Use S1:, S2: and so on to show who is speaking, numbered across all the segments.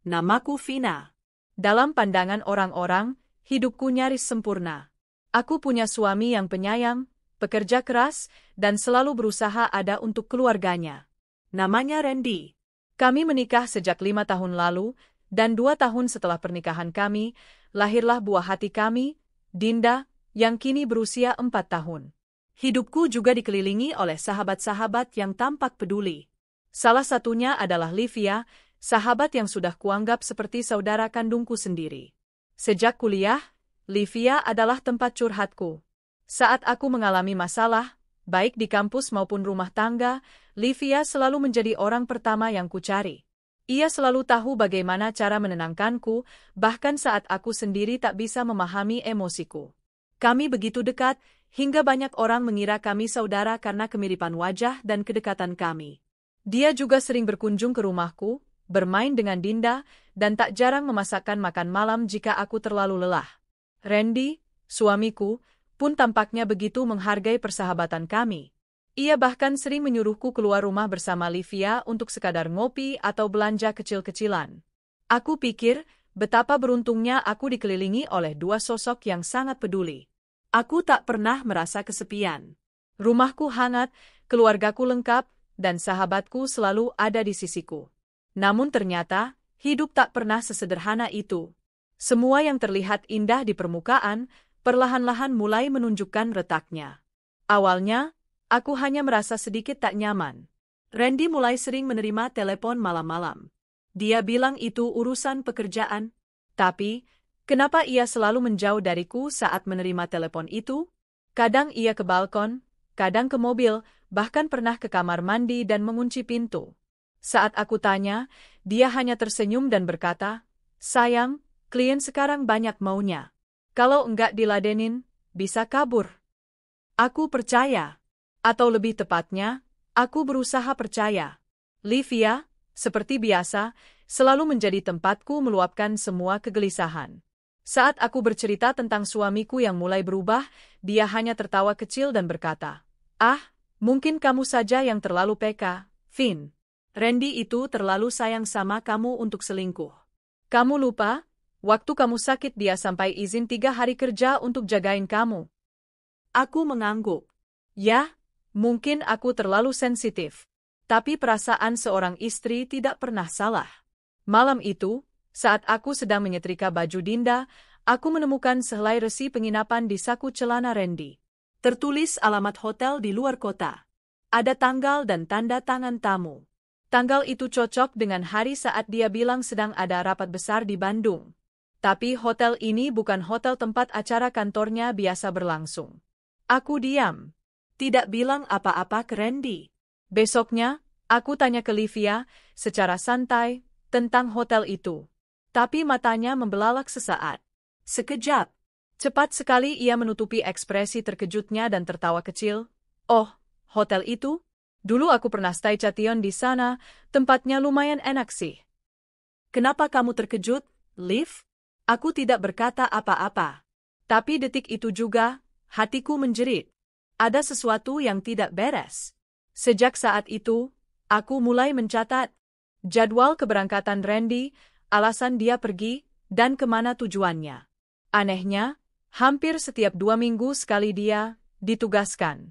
S1: namaku Vina. Dalam pandangan orang-orang, hidupku nyaris sempurna. Aku punya suami yang penyayang, pekerja keras, dan selalu berusaha ada untuk keluarganya. Namanya Randy. Kami menikah sejak 5 tahun lalu, dan 2 tahun setelah pernikahan kami, lahirlah buah hati kami, Dinda, yang kini berusia 4 tahun. Hidupku juga dikelilingi oleh sahabat-sahabat yang tampak peduli. Salah satunya adalah Livia, sahabat yang sudah kuanggap seperti saudara kandungku sendiri. Sejak kuliah, Livia adalah tempat curhatku. Saat aku mengalami masalah, baik di kampus maupun rumah tangga, Livia selalu menjadi orang pertama yang kucari. Ia selalu tahu bagaimana cara menenangkanku, bahkan saat aku sendiri tak bisa memahami emosiku. Kami begitu dekat, hingga banyak orang mengira kami saudara karena kemiripan wajah dan kedekatan kami. Dia juga sering berkunjung ke rumahku, bermain dengan Dinda, dan tak jarang memasakkan makan malam jika aku terlalu lelah. Randy, suamiku, pun tampaknya begitu menghargai persahabatan kami. Ia bahkan sering menyuruhku keluar rumah bersama Livia untuk sekadar ngopi atau belanja kecil-kecilan. Aku pikir, betapa beruntungnya aku dikelilingi oleh dua sosok yang sangat peduli. Aku tak pernah merasa kesepian. Rumahku hangat, keluargaku lengkap, dan sahabatku selalu ada di sisiku. Namun ternyata, hidup tak pernah sesederhana itu. Semua yang terlihat indah di permukaan, perlahan-lahan mulai menunjukkan retaknya. Awalnya, aku hanya merasa sedikit tak nyaman. Randy mulai sering menerima telepon malam-malam. Dia bilang itu urusan pekerjaan. Tapi, kenapa ia selalu menjauh dariku saat menerima telepon itu? Kadang ia ke balkon, kadang ke mobil, bahkan pernah ke kamar mandi dan mengunci pintu. Saat aku tanya, dia hanya tersenyum dan berkata, "Sayang, klien sekarang banyak maunya. Kalau enggak diladenin, bisa kabur." Aku percaya. Atau lebih tepatnya, aku berusaha percaya. Livia, seperti biasa, selalu menjadi tempatku meluapkan semua kegelisahan. Saat aku bercerita tentang suamiku yang mulai berubah, dia hanya tertawa kecil dan berkata, "Ah, mungkin kamu saja yang terlalu peka, Vin. Randy itu terlalu sayang sama kamu untuk selingkuh. Kamu lupa, waktu kamu sakit dia sampai izin 3 hari kerja untuk jagain kamu." Aku mengangguk. Ya, mungkin aku terlalu sensitif. Tapi perasaan seorang istri tidak pernah salah. Malam itu, saat aku sedang menyetrika baju Dinda, aku menemukan sehelai resi penginapan di saku celana Randy. Tertulis alamat hotel di luar kota. Ada tanggal dan tanda tangan tamu. Tanggal itu cocok dengan hari saat dia bilang sedang ada rapat besar di Bandung. Tapi hotel ini bukan hotel tempat acara kantornya biasa berlangsung. Aku diam. Tidak bilang apa-apa ke Randy. Besoknya, aku tanya ke Livia, secara santai, tentang hotel itu. Tapi matanya membelalak sesaat. Sekejap. Cepat sekali ia menutupi ekspresi terkejutnya dan tertawa kecil. "Oh, hotel itu? Dulu aku pernah stay Chation di sana, tempatnya lumayan enak sih." "Kenapa kamu terkejut, Liv?" Aku tidak berkata apa-apa. Tapi detik itu juga, hatiku menjerit. Ada sesuatu yang tidak beres. Sejak saat itu, aku mulai mencatat jadwal keberangkatan Randy, alasan dia pergi, dan kemana tujuannya. Anehnya, hampir setiap 2 minggu sekali dia ditugaskan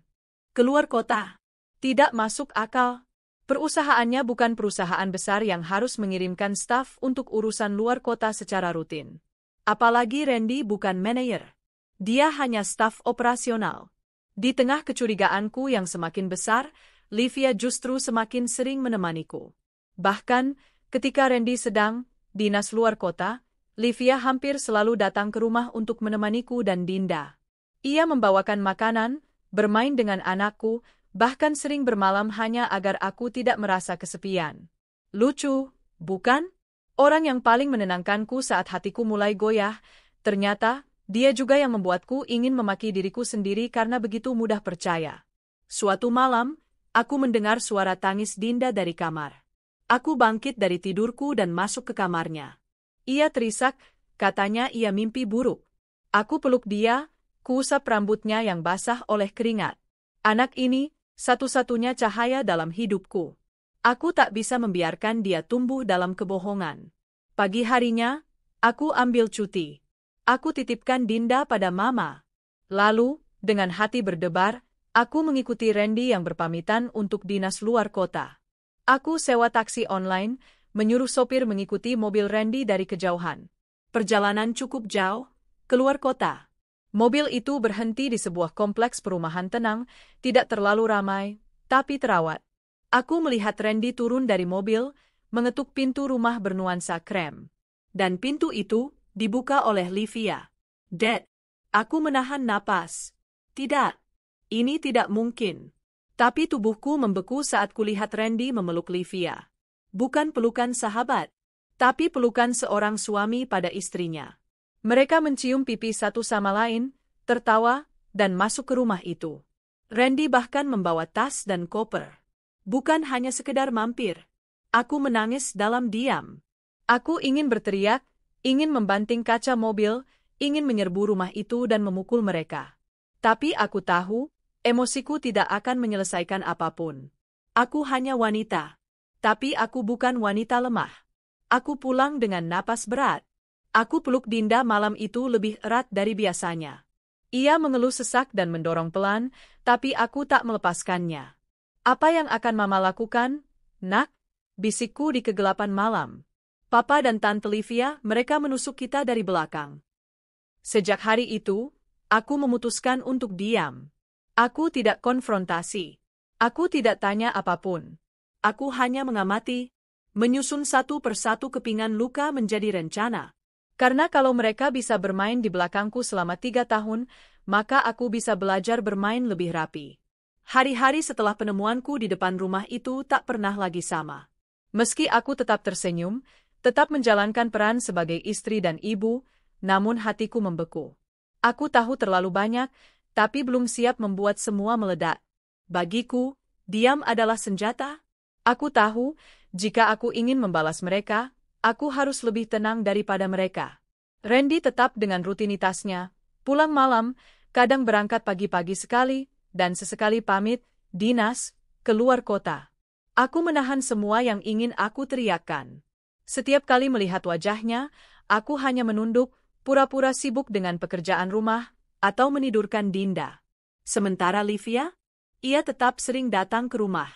S1: keluar kota. Tidak masuk akal. Perusahaannya bukan perusahaan besar yang harus mengirimkan staf untuk urusan luar kota secara rutin. Apalagi Randy bukan manajer. Dia hanya staf operasional. Di tengah kecurigaanku yang semakin besar, Livia justru semakin sering menemaniku. Bahkan, ketika Randy sedang dinas luar kota, Livia hampir selalu datang ke rumah untuk menemaniku dan Dinda. Ia membawakan makanan, bermain dengan anakku, bahkan sering bermalam hanya agar aku tidak merasa kesepian. Lucu, bukan? Orang yang paling menenangkanku saat hatiku mulai goyah, ternyata dia juga yang membuatku ingin memaki diriku sendiri karena begitu mudah percaya. Suatu malam, aku mendengar suara tangis Dinda dari kamar. Aku bangkit dari tidurku dan masuk ke kamarnya. Ia terisak, katanya ia mimpi buruk. Aku peluk dia, kuusap rambutnya yang basah oleh keringat. Anak ini, satu-satunya cahaya dalam hidupku. Aku tak bisa membiarkan dia tumbuh dalam kebohongan. Pagi harinya, aku ambil cuti. Aku titipkan Dinda pada Mama. Lalu, dengan hati berdebar, aku mengikuti Randy yang berpamitan untuk dinas luar kota. Aku sewa taksi online, menyuruh sopir mengikuti mobil Randy dari kejauhan. Perjalanan cukup jauh, keluar kota. Mobil itu berhenti di sebuah kompleks perumahan tenang, tidak terlalu ramai, tapi terawat. Aku melihat Randy turun dari mobil, mengetuk pintu rumah bernuansa krem. Dan pintu itu dibuka oleh Livia. Dad, aku menahan napas. Tidak, ini tidak mungkin. Tapi tubuhku membeku saat kulihat Randy memeluk Livia. Bukan pelukan sahabat, tapi pelukan seorang suami pada istrinya. Mereka mencium pipi satu sama lain, tertawa, dan masuk ke rumah itu. Randy bahkan membawa tas dan koper. Bukan hanya sekedar mampir. Aku menangis dalam diam. Aku ingin berteriak, ingin membanting kaca mobil, ingin menyerbu rumah itu dan memukul mereka. Tapi aku tahu, emosiku tidak akan menyelesaikan apapun. Aku hanya wanita. Tapi aku bukan wanita lemah. Aku pulang dengan napas berat. Aku peluk Dinda malam itu lebih erat dari biasanya. Ia mengeluh sesak dan mendorong pelan, tapi aku tak melepaskannya. Apa yang akan Mama lakukan, Nak? Bisikku di kegelapan malam. Papa dan Tante Livia, mereka menusuk kita dari belakang. Sejak hari itu, aku memutuskan untuk diam. Aku tidak konfrontasi. Aku tidak tanya apapun. Aku hanya mengamati, menyusun satu persatu kepingan luka menjadi rencana. Karena kalau mereka bisa bermain di belakangku selama 3 tahun, maka aku bisa belajar bermain lebih rapi. Hari-hari setelah penemuanku di depan rumah itu tak pernah lagi sama. Meski aku tetap tersenyum, tetap menjalankan peran sebagai istri dan ibu, namun hatiku membeku. Aku tahu terlalu banyak, tapi belum siap membuat semua meledak. Bagiku, diam adalah senjata. Aku tahu, jika aku ingin membalas mereka, aku harus lebih tenang daripada mereka. Randy tetap dengan rutinitasnya, pulang malam, kadang berangkat pagi-pagi sekali, dan sesekali pamit, dinas, keluar kota. Aku menahan semua yang ingin aku teriakkan. Setiap kali melihat wajahnya, aku hanya menunduk, pura-pura sibuk dengan pekerjaan rumah, atau menidurkan Dinda. Sementara Livia, ia tetap sering datang ke rumah.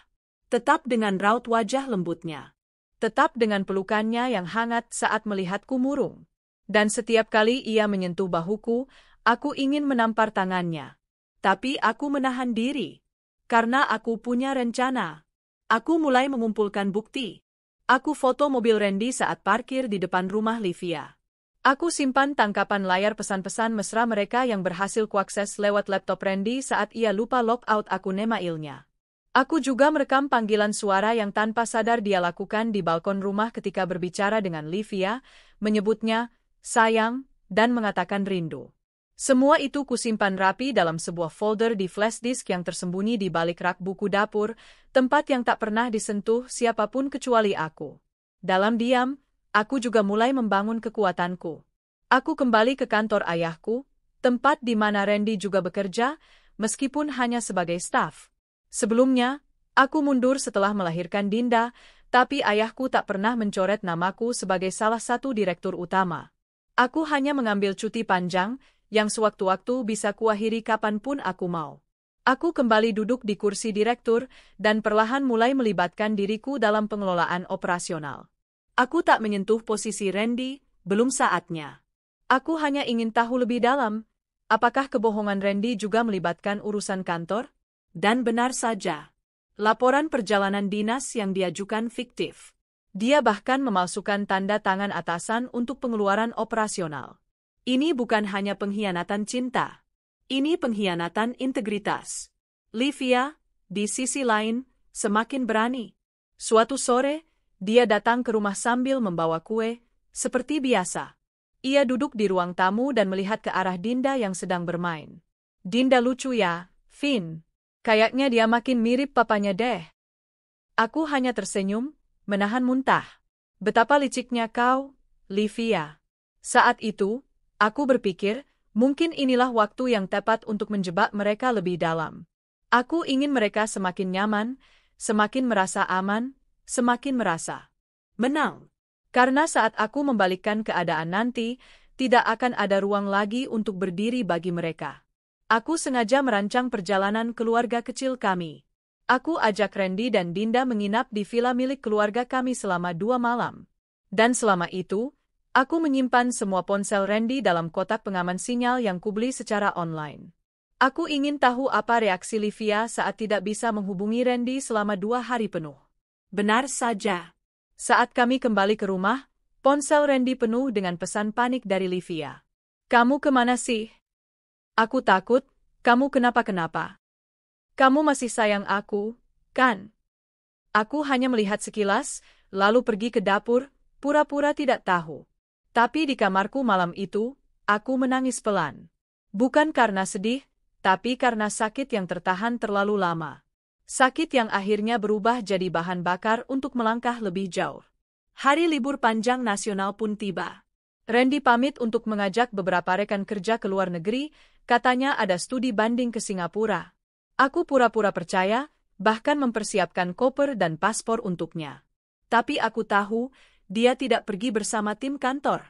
S1: Tetap dengan raut wajah lembutnya. Tetap dengan pelukannya yang hangat saat melihatku murung. Dan setiap kali ia menyentuh bahuku, aku ingin menampar tangannya. Tapi aku menahan diri. Karena aku punya rencana. Aku mulai mengumpulkan bukti. Aku foto mobil Randy saat parkir di depan rumah Livia. Aku simpan tangkapan layar pesan-pesan mesra mereka yang berhasil kuakses lewat laptop Randy saat ia lupa logout akun emailnya. Aku juga merekam panggilan suara yang tanpa sadar dia lakukan di balkon rumah ketika berbicara dengan Livia, menyebutnya, sayang, dan mengatakan rindu. Semua itu kusimpan rapi dalam sebuah folder di flash disk yang tersembunyi di balik rak buku dapur, tempat yang tak pernah disentuh siapapun kecuali aku. Dalam diam, aku juga mulai membangun kekuatanku. Aku kembali ke kantor ayahku, tempat di mana Randy juga bekerja, meskipun hanya sebagai staf. Sebelumnya, aku mundur setelah melahirkan Dinda, tapi ayahku tak pernah mencoret namaku sebagai salah satu direktur utama. Aku hanya mengambil cuti panjang, yang sewaktu-waktu bisa kuakhiri kapanpun aku mau. Aku kembali duduk di kursi direktur, dan perlahan mulai melibatkan diriku dalam pengelolaan operasional. Aku tak menyentuh posisi Randy, belum saatnya. Aku hanya ingin tahu lebih dalam, apakah kebohongan Randy juga melibatkan urusan kantor? Dan benar saja. Laporan perjalanan dinas yang diajukan fiktif. Dia bahkan memalsukan tanda tangan atasan untuk pengeluaran operasional. Ini bukan hanya pengkhianatan cinta. Ini pengkhianatan integritas. Livia, di sisi lain, semakin berani. Suatu sore, dia datang ke rumah sambil membawa kue, seperti biasa. Ia duduk di ruang tamu dan melihat ke arah Dinda yang sedang bermain. Dinda lucu ya, Vin. Kayaknya dia makin mirip papanya deh. Aku hanya tersenyum, menahan muntah. Betapa liciknya kau, Livia. Saat itu, aku berpikir, mungkin inilah waktu yang tepat untuk menjebak mereka lebih dalam. Aku ingin mereka semakin nyaman, semakin merasa aman, semakin merasa menang. Karena saat aku membalikkan keadaan nanti, tidak akan ada ruang lagi untuk berdiri bagi mereka. Aku sengaja merancang perjalanan keluarga kecil kami. Aku ajak Randy dan Dinda menginap di villa milik keluarga kami selama 2 malam. Dan selama itu, aku menyimpan semua ponsel Randy dalam kotak pengaman sinyal yang kubeli secara online. Aku ingin tahu apa reaksi Livia saat tidak bisa menghubungi Randy selama 2 hari penuh. Benar saja. Saat kami kembali ke rumah, ponsel Randy penuh dengan pesan panik dari Livia. Kamu kemana sih? Aku takut, kamu kenapa-kenapa. Kamu masih sayang aku, kan? Aku hanya melihat sekilas, lalu pergi ke dapur, pura-pura tidak tahu. Tapi di kamarku malam itu, aku menangis pelan. Bukan karena sedih, tapi karena sakit yang tertahan terlalu lama. Sakit yang akhirnya berubah jadi bahan bakar untuk melangkah lebih jauh. Hari libur panjang nasional pun tiba. Randy pamit untuk mengajak beberapa rekan kerja ke luar negeri, katanya ada studi banding ke Singapura. Aku pura-pura percaya, bahkan mempersiapkan koper dan paspor untuknya. Tapi aku tahu, dia tidak pergi bersama tim kantor.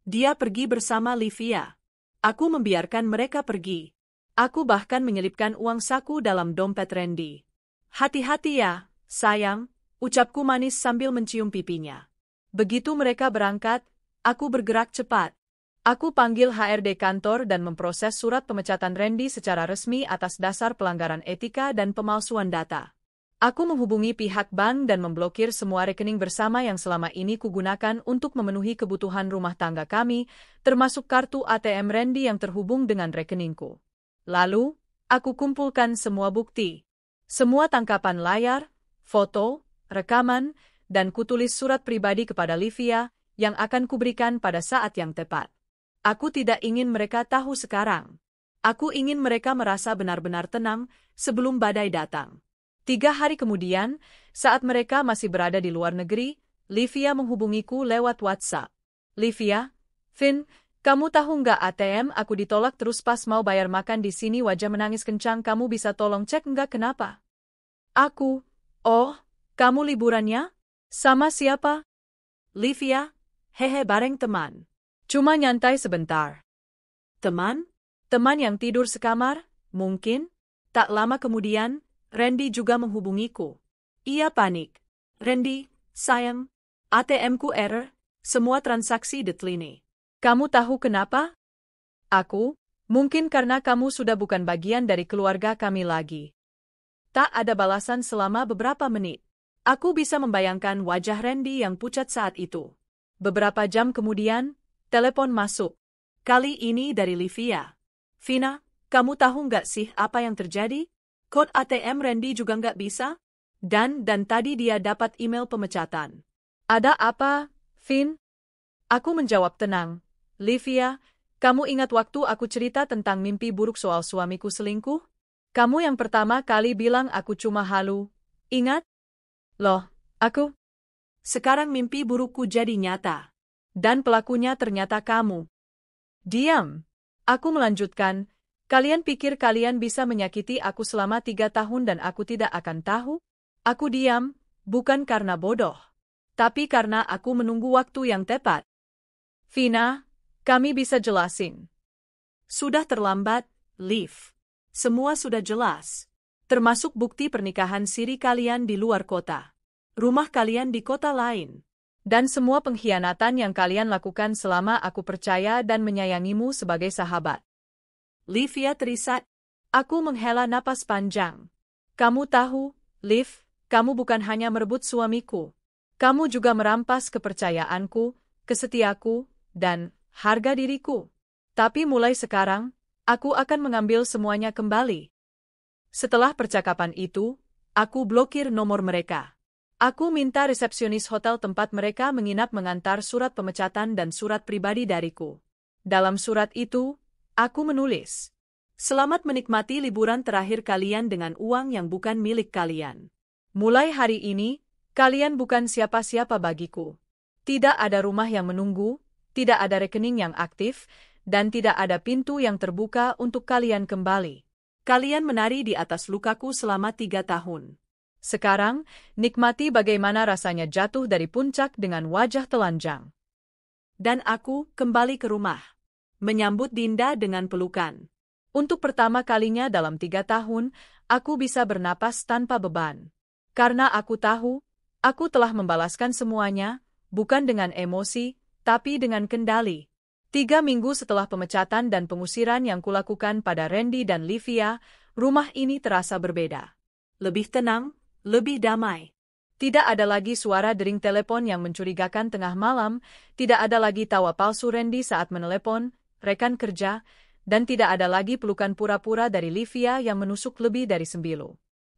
S1: Dia pergi bersama Livia. Aku membiarkan mereka pergi. Aku bahkan menyelipkan uang saku dalam dompet Randy. Hati-hati ya, sayang, ucapku manis sambil mencium pipinya. Begitu mereka berangkat, aku bergerak cepat. Aku panggil HRD kantor dan memproses surat pemecatan Randy secara resmi atas dasar pelanggaran etika dan pemalsuan data. Aku menghubungi pihak bank dan memblokir semua rekening bersama yang selama ini kugunakan untuk memenuhi kebutuhan rumah tangga kami, termasuk kartu ATM Randy yang terhubung dengan rekeningku. Lalu, aku kumpulkan semua bukti. Semua tangkapan layar, foto, rekaman, dan kutulis surat pribadi kepada Livia yang akan kuberikan pada saat yang tepat. Aku tidak ingin mereka tahu sekarang. Aku ingin mereka merasa benar-benar tenang sebelum badai datang. 3 hari kemudian, saat mereka masih berada di luar negeri, Livia menghubungiku lewat WhatsApp. Livia, Vin, kamu tahu nggak ATM aku ditolak terus pas mau bayar makan di sini wajah menangis kencang, kamu bisa tolong cek nggak kenapa? Aku, oh, kamu liburannya? Sama siapa? Livia, hehe bareng teman. Cuma nyantai sebentar. Teman? Teman yang tidur sekamar? Mungkin? Tak lama kemudian, Randy juga menghubungiku. Ia panik. Randy, sayang, ATM-ku error, semua transaksi decline. Kamu tahu kenapa? Aku, mungkin karena kamu sudah bukan bagian dari keluarga kami lagi. Tak ada balasan selama beberapa menit. Aku bisa membayangkan wajah Randy yang pucat saat itu. Beberapa jam kemudian, telepon masuk. Kali ini dari Livia. Vina, kamu tahu nggak sih apa yang terjadi? Kode ATM Randy juga nggak bisa? Dan tadi dia dapat email pemecatan. Ada apa, Vin? Aku menjawab tenang. Livia, kamu ingat waktu aku cerita tentang mimpi buruk soal suamiku selingkuh? Kamu yang pertama kali bilang aku cuma halu. Ingat? Loh, aku? Sekarang mimpi burukku jadi nyata. Dan pelakunya ternyata kamu. Diam. Aku melanjutkan, kalian pikir kalian bisa menyakiti aku selama 3 tahun dan aku tidak akan tahu? Aku diam, bukan karena bodoh. Tapi karena aku menunggu waktu yang tepat. Vina, kami bisa jelasin. Sudah terlambat, Liv. Semua sudah jelas. Termasuk bukti pernikahan siri kalian di luar kota. Rumah kalian di kota lain. Dan semua pengkhianatan yang kalian lakukan selama aku percaya dan menyayangimu sebagai sahabat. Livia terisak. Aku menghela napas panjang. Kamu tahu, Liv, kamu bukan hanya merebut suamiku. Kamu juga merampas kepercayaanku, kesetiaku, dan harga diriku. Tapi mulai sekarang, aku akan mengambil semuanya kembali. Setelah percakapan itu, aku blokir nomor mereka. Aku minta resepsionis hotel tempat mereka menginap mengantar surat pemecatan dan surat pribadi dariku. Dalam surat itu, aku menulis, "Selamat menikmati liburan terakhir kalian dengan uang yang bukan milik kalian. Mulai hari ini, kalian bukan siapa-siapa bagiku. Tidak ada rumah yang menunggu, tidak ada rekening yang aktif, dan tidak ada pintu yang terbuka untuk kalian kembali. Kalian menari di atas lukaku selama 3 tahun. Sekarang, nikmati bagaimana rasanya jatuh dari puncak dengan wajah telanjang.
S2: Dan aku kembali ke rumah, menyambut Dinda dengan pelukan.
S1: Untuk pertama kalinya dalam 3 tahun, aku bisa bernapas tanpa beban. Karena aku tahu, aku telah membalaskan semuanya, bukan dengan emosi, tapi dengan kendali. 3 minggu setelah pemecatan dan pengusiran yang kulakukan pada Randy dan Livia, rumah ini terasa berbeda.
S2: Lebih tenang, lebih damai.
S1: Tidak ada lagi suara dering telepon yang mencurigakan tengah malam, tidak ada lagi tawa palsu Randy saat menelepon rekan kerja, dan tidak ada lagi pelukan pura-pura dari Livia yang menusuk lebih dari sembilu.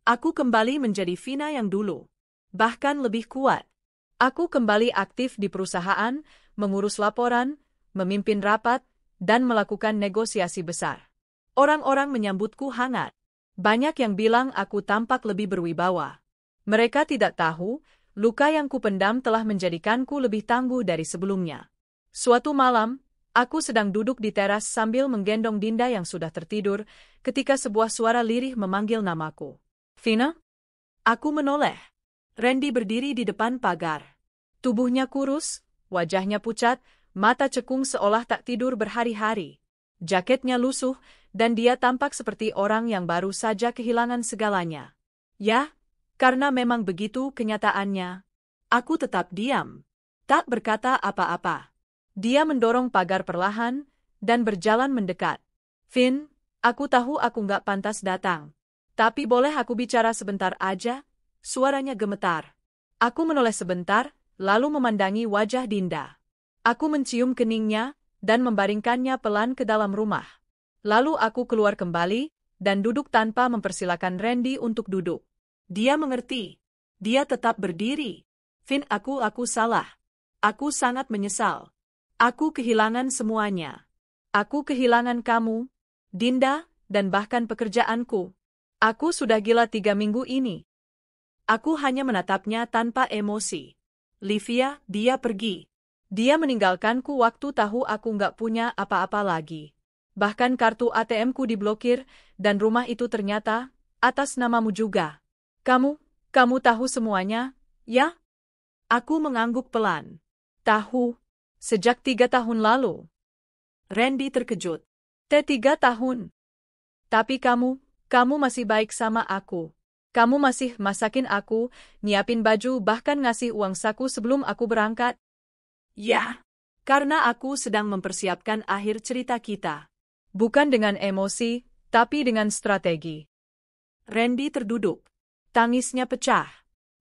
S2: Aku kembali menjadi Vina yang dulu, bahkan lebih kuat.
S1: Aku kembali aktif di perusahaan, mengurus laporan, memimpin rapat, dan melakukan negosiasi besar.
S2: Orang-orang menyambutku hangat.
S1: Banyak yang bilang aku tampak lebih berwibawa. Mereka tidak tahu, luka yang kupendam telah menjadikanku lebih tangguh dari sebelumnya. Suatu malam, aku sedang duduk di teras sambil menggendong Dinda yang sudah tertidur, ketika sebuah suara lirih memanggil namaku. Vina?
S2: Aku menoleh. Randy berdiri di depan pagar.
S1: Tubuhnya kurus, wajahnya pucat, mata cekung seolah tak tidur berhari-hari. Jaketnya lusuh, dan dia tampak seperti orang yang baru saja kehilangan segalanya.
S2: Ya, karena memang begitu kenyataannya. Aku tetap diam, tak berkata apa-apa.
S1: Dia mendorong pagar perlahan, dan berjalan mendekat. Vin, aku tahu aku nggak pantas datang. Tapi boleh aku bicara sebentar aja?
S2: Suaranya gemetar.
S1: Aku menoleh sebentar, lalu memandangi wajah Dinda. Aku mencium keningnya, dan membaringkannya pelan ke dalam rumah. Lalu aku keluar kembali, dan duduk tanpa mempersilakan Randy untuk duduk.
S2: Dia mengerti. Dia tetap berdiri. Vin, aku salah. Aku sangat menyesal. Aku kehilangan semuanya.
S1: Aku kehilangan kamu, Dinda, dan bahkan pekerjaanku. Aku sudah gila 3 minggu ini.
S2: Aku hanya menatapnya tanpa emosi. Livia, dia pergi.
S1: Dia meninggalkanku waktu tahu aku nggak punya apa-apa lagi. Bahkan kartu ATM-ku diblokir, dan rumah itu ternyata atas namamu juga. Kamu tahu semuanya, ya?
S2: Aku mengangguk pelan.
S1: Tahu, sejak 3 tahun lalu.
S2: Randy terkejut.
S1: 3 tahun. Tapi kamu masih baik sama aku. Kamu masih masakin aku, nyiapin baju, bahkan ngasih uang saku sebelum aku berangkat.
S2: Ya, karena aku sedang mempersiapkan akhir cerita kita.
S1: Bukan dengan emosi, tapi dengan strategi.
S2: Randy terduduk. Tangisnya pecah.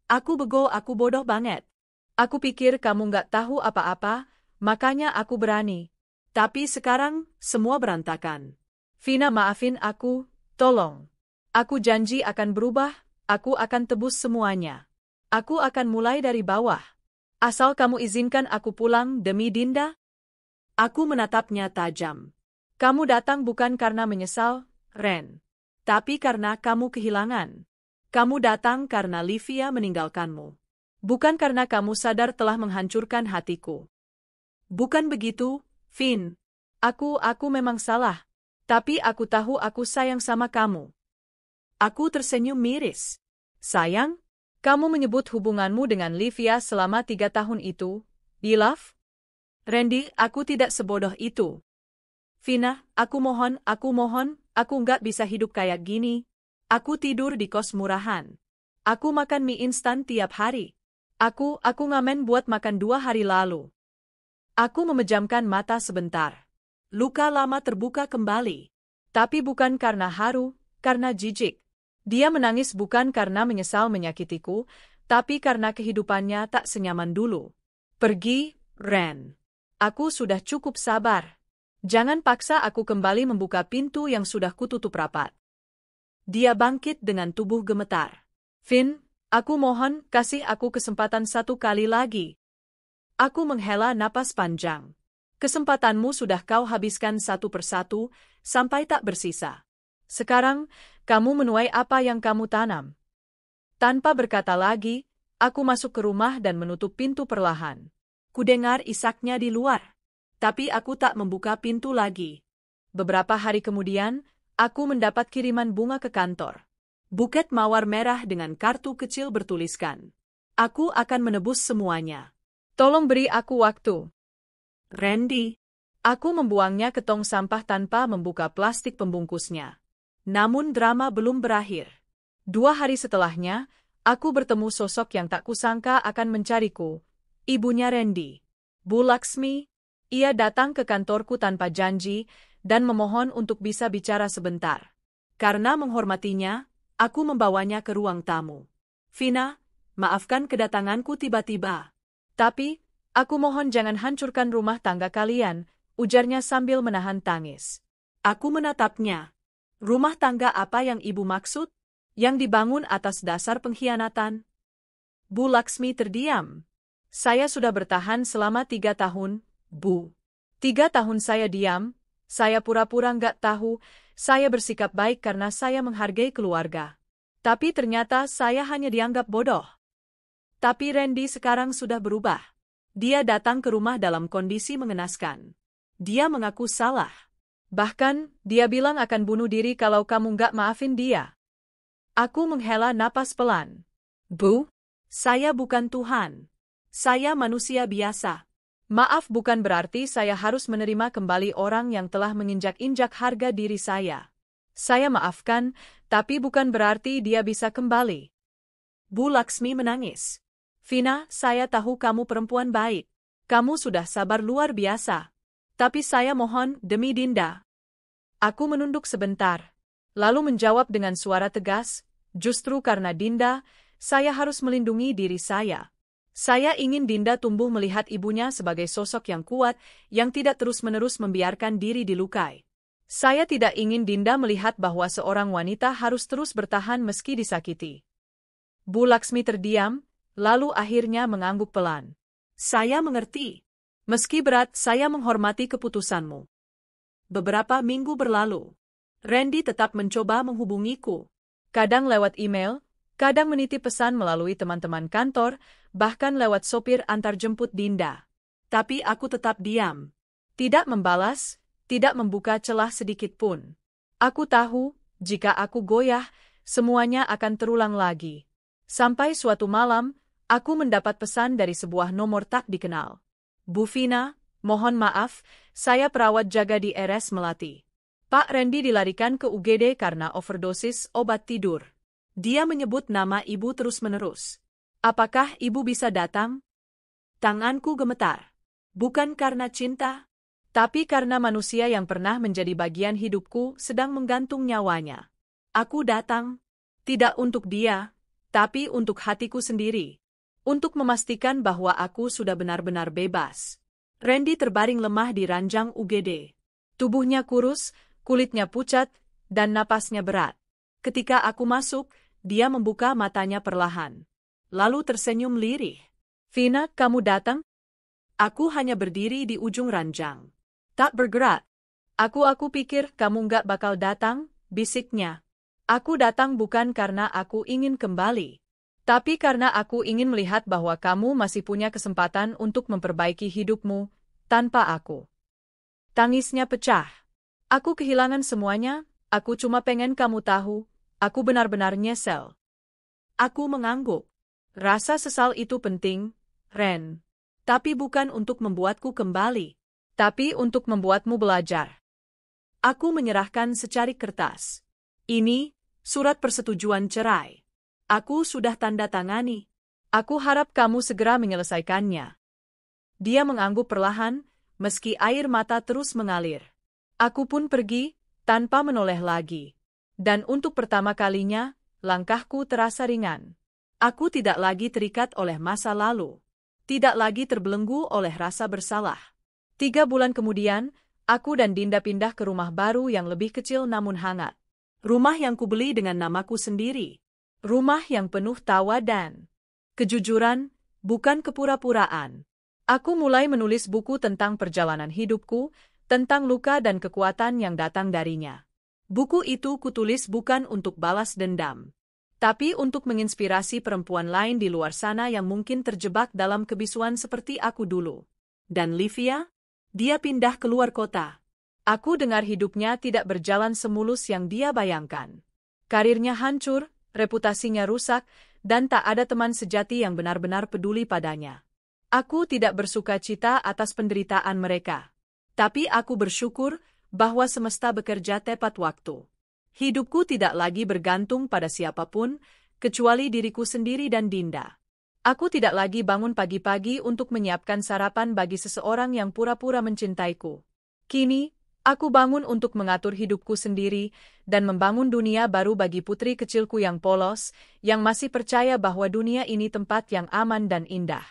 S2: Aku bodoh banget.
S1: Aku pikir kamu nggak tahu apa-apa, makanya aku berani.
S2: Tapi sekarang, semua berantakan.
S1: Vina, maafin aku, tolong. Aku janji akan berubah, aku akan tebus semuanya. Aku akan mulai dari bawah. Asal kamu izinkan aku pulang demi Dinda.
S2: Aku menatapnya tajam.
S1: Kamu datang bukan karena menyesal, Ren.
S2: Tapi karena kamu kehilangan. Kamu datang karena Livia meninggalkanmu.
S1: Bukan karena kamu sadar telah menghancurkan hatiku.
S2: Bukan begitu, Vin.
S1: Aku memang salah. Tapi aku tahu aku sayang sama kamu.
S2: Aku tersenyum miris.
S1: Sayang? Kamu menyebut hubunganmu dengan Livia selama 3 tahun itu, Bilaf?
S2: Randy, aku tidak sebodoh itu. Vina, aku mohon, aku nggak bisa hidup kayak gini. Aku tidur di kos murahan. Aku makan mie instan tiap hari.
S1: Aku ngamen buat makan 2 hari lalu. Aku memejamkan mata sebentar.
S2: Luka lama terbuka kembali.
S1: Tapi bukan karena haru, karena jijik. Dia menangis bukan karena menyesal menyakitiku, tapi karena kehidupannya tak senyaman dulu. Pergi, Ren. Aku sudah cukup sabar. Jangan paksa aku kembali membuka pintu yang sudah kututup rapat.
S2: Dia bangkit dengan tubuh gemetar.
S1: Vin, aku mohon, kasih aku kesempatan 1 kali lagi. Aku menghela napas panjang. Kesempatanmu sudah kau habiskan 1 persatu, sampai tak bersisa. Sekarang, kamu menuai apa yang kamu tanam. Tanpa berkata lagi, aku masuk ke rumah dan menutup pintu perlahan.
S2: Kudengar isaknya di luar. Tapi aku tak membuka pintu lagi.
S1: Beberapa hari kemudian, aku mendapat kiriman bunga ke kantor.
S2: Buket mawar merah dengan kartu kecil bertuliskan, "Aku akan menebus semuanya.
S1: Tolong beri aku waktu."
S2: Randy.
S1: Aku membuangnya ke tong sampah tanpa membuka plastik pembungkusnya.
S2: Namun drama belum berakhir.
S1: 2 hari setelahnya, aku bertemu sosok yang tak kusangka akan mencariku. Ibunya Randy. Bu Laksmi. Ia datang ke kantorku tanpa janji dan memohon untuk bisa bicara sebentar.
S2: Karena menghormatinya, aku membawanya ke ruang tamu. "Vina, maafkan kedatanganku tiba-tiba.
S1: Tapi, aku mohon jangan hancurkan rumah tangga kalian," ujarnya sambil menahan tangis.
S2: Aku menatapnya. "Rumah tangga apa yang ibu maksud? Yang dibangun atas dasar pengkhianatan?"
S1: Bu Laksmi terdiam. "Saya sudah bertahan selama 3 tahun, Bu. 3 tahun saya diam, saya pura-pura nggak tahu, saya bersikap baik karena saya menghargai keluarga. Tapi ternyata saya hanya dianggap bodoh." Tapi Randy sekarang sudah berubah. Dia datang ke rumah dalam kondisi mengenaskan. Dia mengaku salah. Bahkan, dia bilang akan bunuh diri kalau kamu nggak maafin dia. Aku menghela napas pelan. "Bu,
S2: Saya bukan Tuhan. Saya manusia biasa.
S1: Maaf bukan berarti saya harus menerima kembali orang yang telah menginjak-injak harga diri saya. Saya maafkan, tapi bukan berarti dia bisa kembali."
S2: Bu Laksmi menangis.
S1: "Vina, saya tahu kamu perempuan baik. Kamu sudah sabar luar biasa. Tapi saya mohon, demi Dinda." Aku menunduk sebentar, lalu menjawab dengan suara tegas, "Justru karena Dinda, saya harus melindungi diri saya. Saya ingin Dinda tumbuh melihat ibunya sebagai sosok yang kuat, yang tidak terus-menerus membiarkan diri dilukai. Saya tidak ingin Dinda melihat bahwa seorang wanita harus terus bertahan meski disakiti." Bu Laksmi terdiam, lalu akhirnya mengangguk pelan.
S2: "Saya mengerti.
S1: Meski berat, saya menghormati keputusanmu."
S2: Beberapa minggu berlalu. Randy tetap mencoba menghubungiku.
S1: Kadang lewat email, kadang menitip pesan melalui teman-teman kantor, bahkan lewat sopir antar jemput Dinda.
S2: Tapi aku tetap diam.
S1: Tidak membalas, tidak membuka celah sedikit pun. Aku tahu, jika aku goyah, semuanya akan terulang lagi. Sampai suatu malam, aku mendapat pesan dari sebuah nomor tak dikenal. "Bu Vina, mohon maaf, saya perawat jaga di RS Melati. Pak Randy dilarikan ke UGD karena overdosis obat tidur."
S2: Dia menyebut nama ibu terus-menerus.
S1: "Apakah ibu bisa datang?"
S2: Tanganku gemetar. Bukan karena cinta,
S1: tapi karena manusia yang pernah menjadi bagian hidupku sedang menggantung nyawanya.
S2: Aku datang,
S1: tidak untuk dia, tapi untuk hatiku sendiri. Untuk memastikan bahwa aku sudah benar-benar bebas.
S2: Randy terbaring lemah di ranjang UGD.
S1: Tubuhnya kurus, kulitnya pucat, dan napasnya berat. Ketika aku masuk, dia membuka matanya perlahan.
S2: Lalu tersenyum lirih.
S1: "Vina, kamu datang?"
S2: Aku hanya berdiri di ujung ranjang.
S1: Tak bergerak. Aku pikir kamu nggak bakal datang," bisiknya. "Aku datang bukan karena aku ingin kembali. Tapi karena aku ingin melihat bahwa kamu masih punya kesempatan untuk memperbaiki hidupmu, tanpa aku." Tangisnya pecah. "Aku kehilangan semuanya, aku cuma pengen kamu tahu, aku benar-benar nyesel."
S2: Aku mengangguk.
S1: Rasa sesal itu penting, Ren. Tapi bukan untuk membuatku kembali. Tapi untuk membuatmu belajar.
S2: Aku menyerahkan secarik kertas. "Ini, surat persetujuan cerai. Aku sudah tanda tangani.
S1: Aku harap kamu segera menyelesaikannya." Dia mengangguk perlahan, meski air mata terus mengalir. Aku pun pergi, tanpa menoleh lagi. Dan untuk pertama kalinya, langkahku terasa ringan. Aku tidak lagi terikat oleh masa lalu. Tidak lagi terbelenggu oleh rasa bersalah. 3 bulan kemudian, aku dan Dinda pindah ke rumah baru yang lebih kecil namun hangat.
S2: Rumah yang kubeli dengan namaku sendiri.
S1: Rumah yang penuh tawa dan kejujuran, bukan kepura-puraan. Aku mulai menulis buku tentang perjalanan hidupku, tentang luka dan kekuatan yang datang darinya. Buku itu kutulis bukan untuk balas dendam, tapi untuk menginspirasi perempuan lain di luar sana yang mungkin terjebak dalam kebisuan seperti aku dulu.
S2: Dan Livia? Dia pindah keluar kota.
S1: Aku dengar hidupnya tidak berjalan semulus yang dia bayangkan. Karirnya hancur, reputasinya rusak, dan tak ada teman sejati yang benar-benar peduli padanya. Aku tidak bersuka cita atas penderitaan mereka. Tapi aku bersyukur bahwa semesta bekerja tepat waktu. Hidupku tidak lagi bergantung pada siapapun, kecuali diriku sendiri dan Dinda. Aku tidak lagi bangun pagi-pagi untuk menyiapkan sarapan bagi seseorang yang pura-pura mencintaiku. Kini, aku bangun untuk mengatur hidupku sendiri dan membangun dunia baru bagi putri kecilku yang polos, yang masih percaya bahwa dunia ini tempat yang aman dan indah.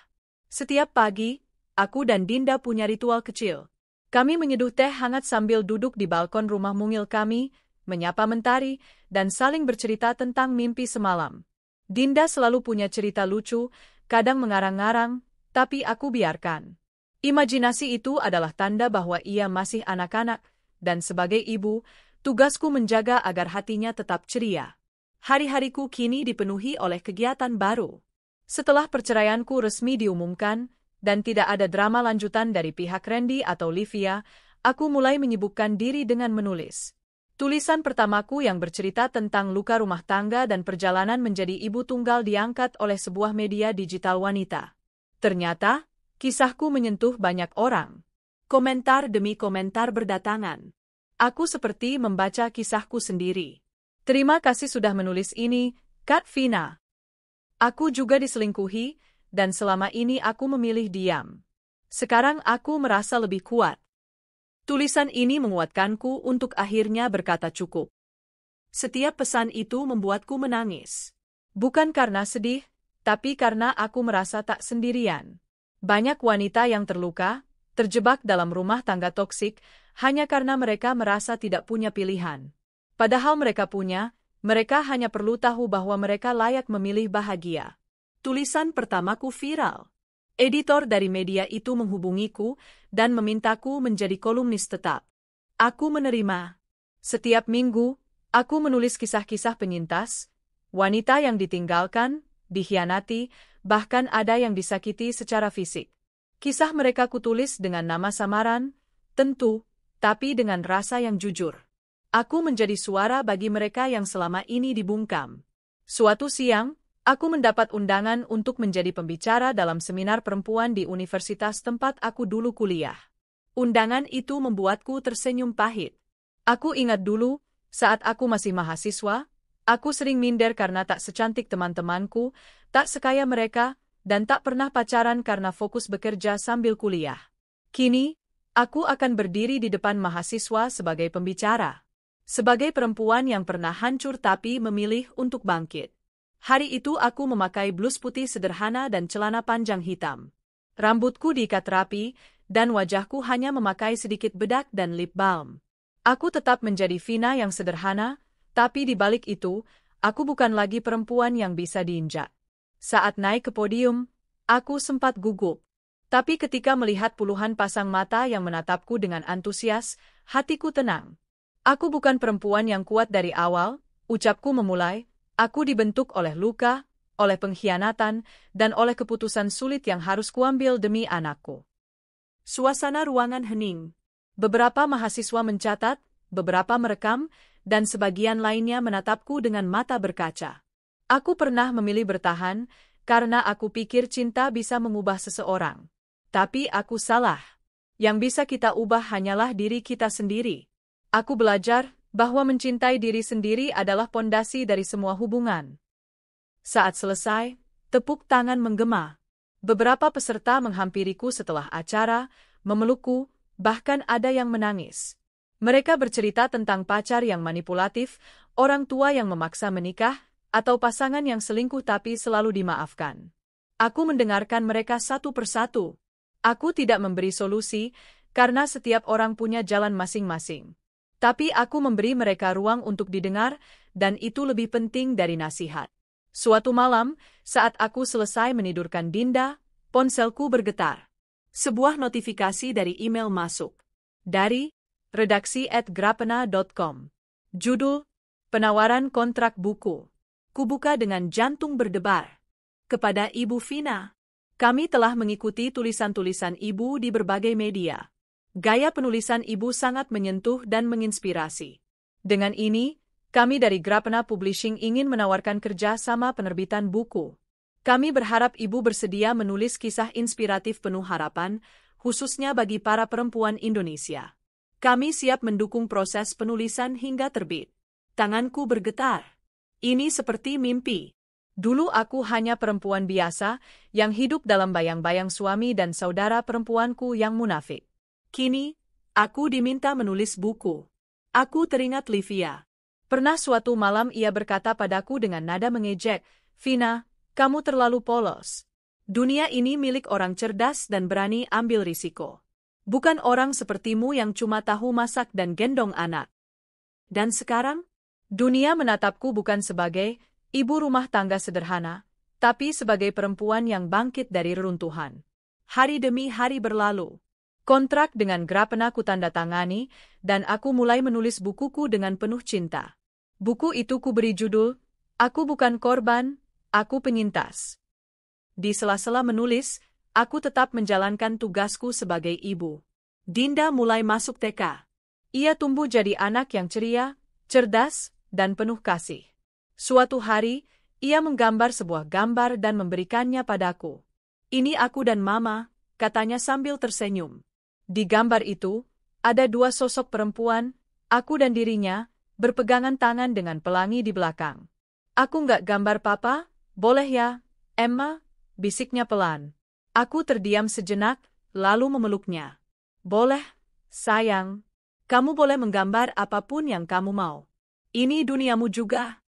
S1: Setiap pagi, aku dan Dinda punya ritual kecil. Kami menyeduh teh hangat sambil duduk di balkon rumah mungil kami, menyapa mentari, dan saling bercerita tentang mimpi semalam. Dinda selalu punya cerita lucu, kadang mengarang-ngarang, tapi aku biarkan. Imajinasi itu adalah tanda bahwa ia masih anak-anak, dan sebagai ibu, tugasku menjaga agar hatinya tetap ceria. Hari-hariku kini dipenuhi oleh kegiatan baru. Setelah perceraianku resmi diumumkan, dan tidak ada drama lanjutan dari pihak Randy atau Livia, aku mulai menyibukkan diri dengan menulis. Tulisan pertamaku yang bercerita tentang luka rumah tangga dan perjalanan menjadi ibu tunggal diangkat oleh sebuah media digital wanita. Ternyata, kisahku menyentuh banyak orang. Komentar demi komentar berdatangan. Aku seperti membaca kisahku sendiri. Terima kasih sudah menulis ini, Kak Vina. Aku juga diselingkuhi, dan selama ini aku memilih diam. Sekarang aku merasa lebih kuat. Tulisan ini menguatkanku untuk akhirnya berkata cukup. Setiap pesan itu membuatku menangis. Bukan karena sedih, tapi karena aku merasa tak sendirian. Banyak wanita yang terluka, terjebak dalam rumah tangga toksik, hanya karena mereka merasa tidak punya pilihan. Padahal mereka punya, mereka hanya perlu tahu bahwa mereka layak memilih bahagia. Tulisan pertamaku viral. Editor dari media itu menghubungiku dan memintaku menjadi kolumnis tetap. Aku menerima. Setiap minggu, aku menulis kisah-kisah penyintas, wanita yang ditinggalkan, dikhianati, bahkan ada yang disakiti secara fisik. Kisah mereka kutulis dengan nama samaran, tentu, tapi dengan rasa yang jujur. Aku menjadi suara bagi mereka yang selama ini dibungkam. Suatu siang, aku mendapat undangan untuk menjadi pembicara dalam seminar perempuan di universitas tempat aku dulu kuliah. Undangan itu membuatku tersenyum pahit. Aku ingat dulu, saat aku masih mahasiswa, aku sering minder karena tak secantik teman-temanku, tak sekaya mereka, dan tak pernah pacaran karena fokus bekerja sambil kuliah. Kini, aku akan berdiri di depan mahasiswa sebagai pembicara. Sebagai perempuan yang pernah hancur tapi memilih untuk bangkit. Hari itu aku memakai blus putih sederhana dan celana panjang hitam. Rambutku diikat rapi, dan wajahku hanya memakai sedikit bedak dan lip balm. Aku tetap menjadi Vina yang sederhana, tapi di balik itu, aku bukan lagi perempuan yang bisa diinjak. Saat naik ke podium, aku sempat gugup. Tapi ketika melihat puluhan pasang mata yang menatapku dengan antusias, hatiku tenang. Aku bukan perempuan yang kuat dari awal, ucapku memulai, aku dibentuk oleh luka, oleh pengkhianatan, dan oleh keputusan sulit yang harus kuambil demi anakku. Suasana ruangan hening. Beberapa mahasiswa mencatat, beberapa merekam, dan sebagian lainnya menatapku dengan mata berkaca. Aku pernah memilih bertahan, karena aku pikir cinta bisa mengubah seseorang. Tapi aku salah. Yang bisa kita ubah hanyalah diri kita sendiri. Aku belajar bahwa mencintai diri sendiri adalah pondasi dari semua hubungan. Saat selesai, tepuk tangan menggema. Beberapa peserta menghampiriku setelah acara, memelukku, bahkan ada yang menangis. Mereka bercerita tentang pacar yang manipulatif, orang tua yang memaksa menikah, atau pasangan yang selingkuh tapi selalu dimaafkan. Aku mendengarkan mereka satu persatu. Aku tidak memberi solusi, karena setiap orang punya jalan masing-masing. Tapi aku memberi mereka ruang untuk didengar, dan itu lebih penting dari nasihat. Suatu malam, saat aku selesai menidurkan Dinda, ponselku bergetar. Sebuah notifikasi dari email masuk. Dari redaksi@grapena.com. Judul, Penawaran Kontrak Buku. Kubuka dengan jantung berdebar. Kepada Ibu Vina. Kami telah mengikuti tulisan-tulisan Ibu di berbagai media. Gaya penulisan Ibu sangat menyentuh dan menginspirasi. Dengan ini, Kami dari Grapena Publishing ingin menawarkan kerja sama penerbitan buku. Kami berharap Ibu bersedia menulis kisah inspiratif penuh harapan, khususnya bagi para perempuan Indonesia. Kami siap mendukung proses penulisan hingga terbit. Tanganku bergetar. Ini seperti mimpi. Dulu aku hanya perempuan biasa yang hidup dalam bayang-bayang suami dan saudara perempuanku yang munafik. Kini, aku diminta menulis buku. Aku teringat Livia. Pernah suatu malam ia berkata padaku dengan nada mengejek, "Vina, kamu terlalu polos. Dunia ini milik orang cerdas dan berani ambil risiko. Bukan orang sepertimu yang cuma tahu masak dan gendong anak." Dan sekarang, dunia menatapku bukan sebagai ibu rumah tangga sederhana, tapi sebagai perempuan yang bangkit dari reruntuhan. Hari demi hari berlalu. Kontrak dengan Grapena kutandatangani, dan aku mulai menulis bukuku dengan penuh cinta. Buku itu kuberi judul, Aku Bukan Korban, Aku Penyintas. Di sela-sela menulis, aku tetap menjalankan tugasku sebagai ibu. Dinda mulai masuk TK. Ia tumbuh jadi anak yang ceria, cerdas, dan penuh kasih. Suatu hari, ia menggambar sebuah gambar dan memberikannya padaku. "Ini aku dan Mama," katanya sambil tersenyum. Di gambar itu, ada dua sosok perempuan, aku dan dirinya, berpegangan tangan dengan pelangi di belakang. "Aku nggak gambar Papa, boleh ya, Emma?" bisiknya pelan. Aku terdiam sejenak, lalu memeluknya. "Boleh, sayang. Kamu boleh menggambar apapun yang kamu mau. Ini duniamu juga."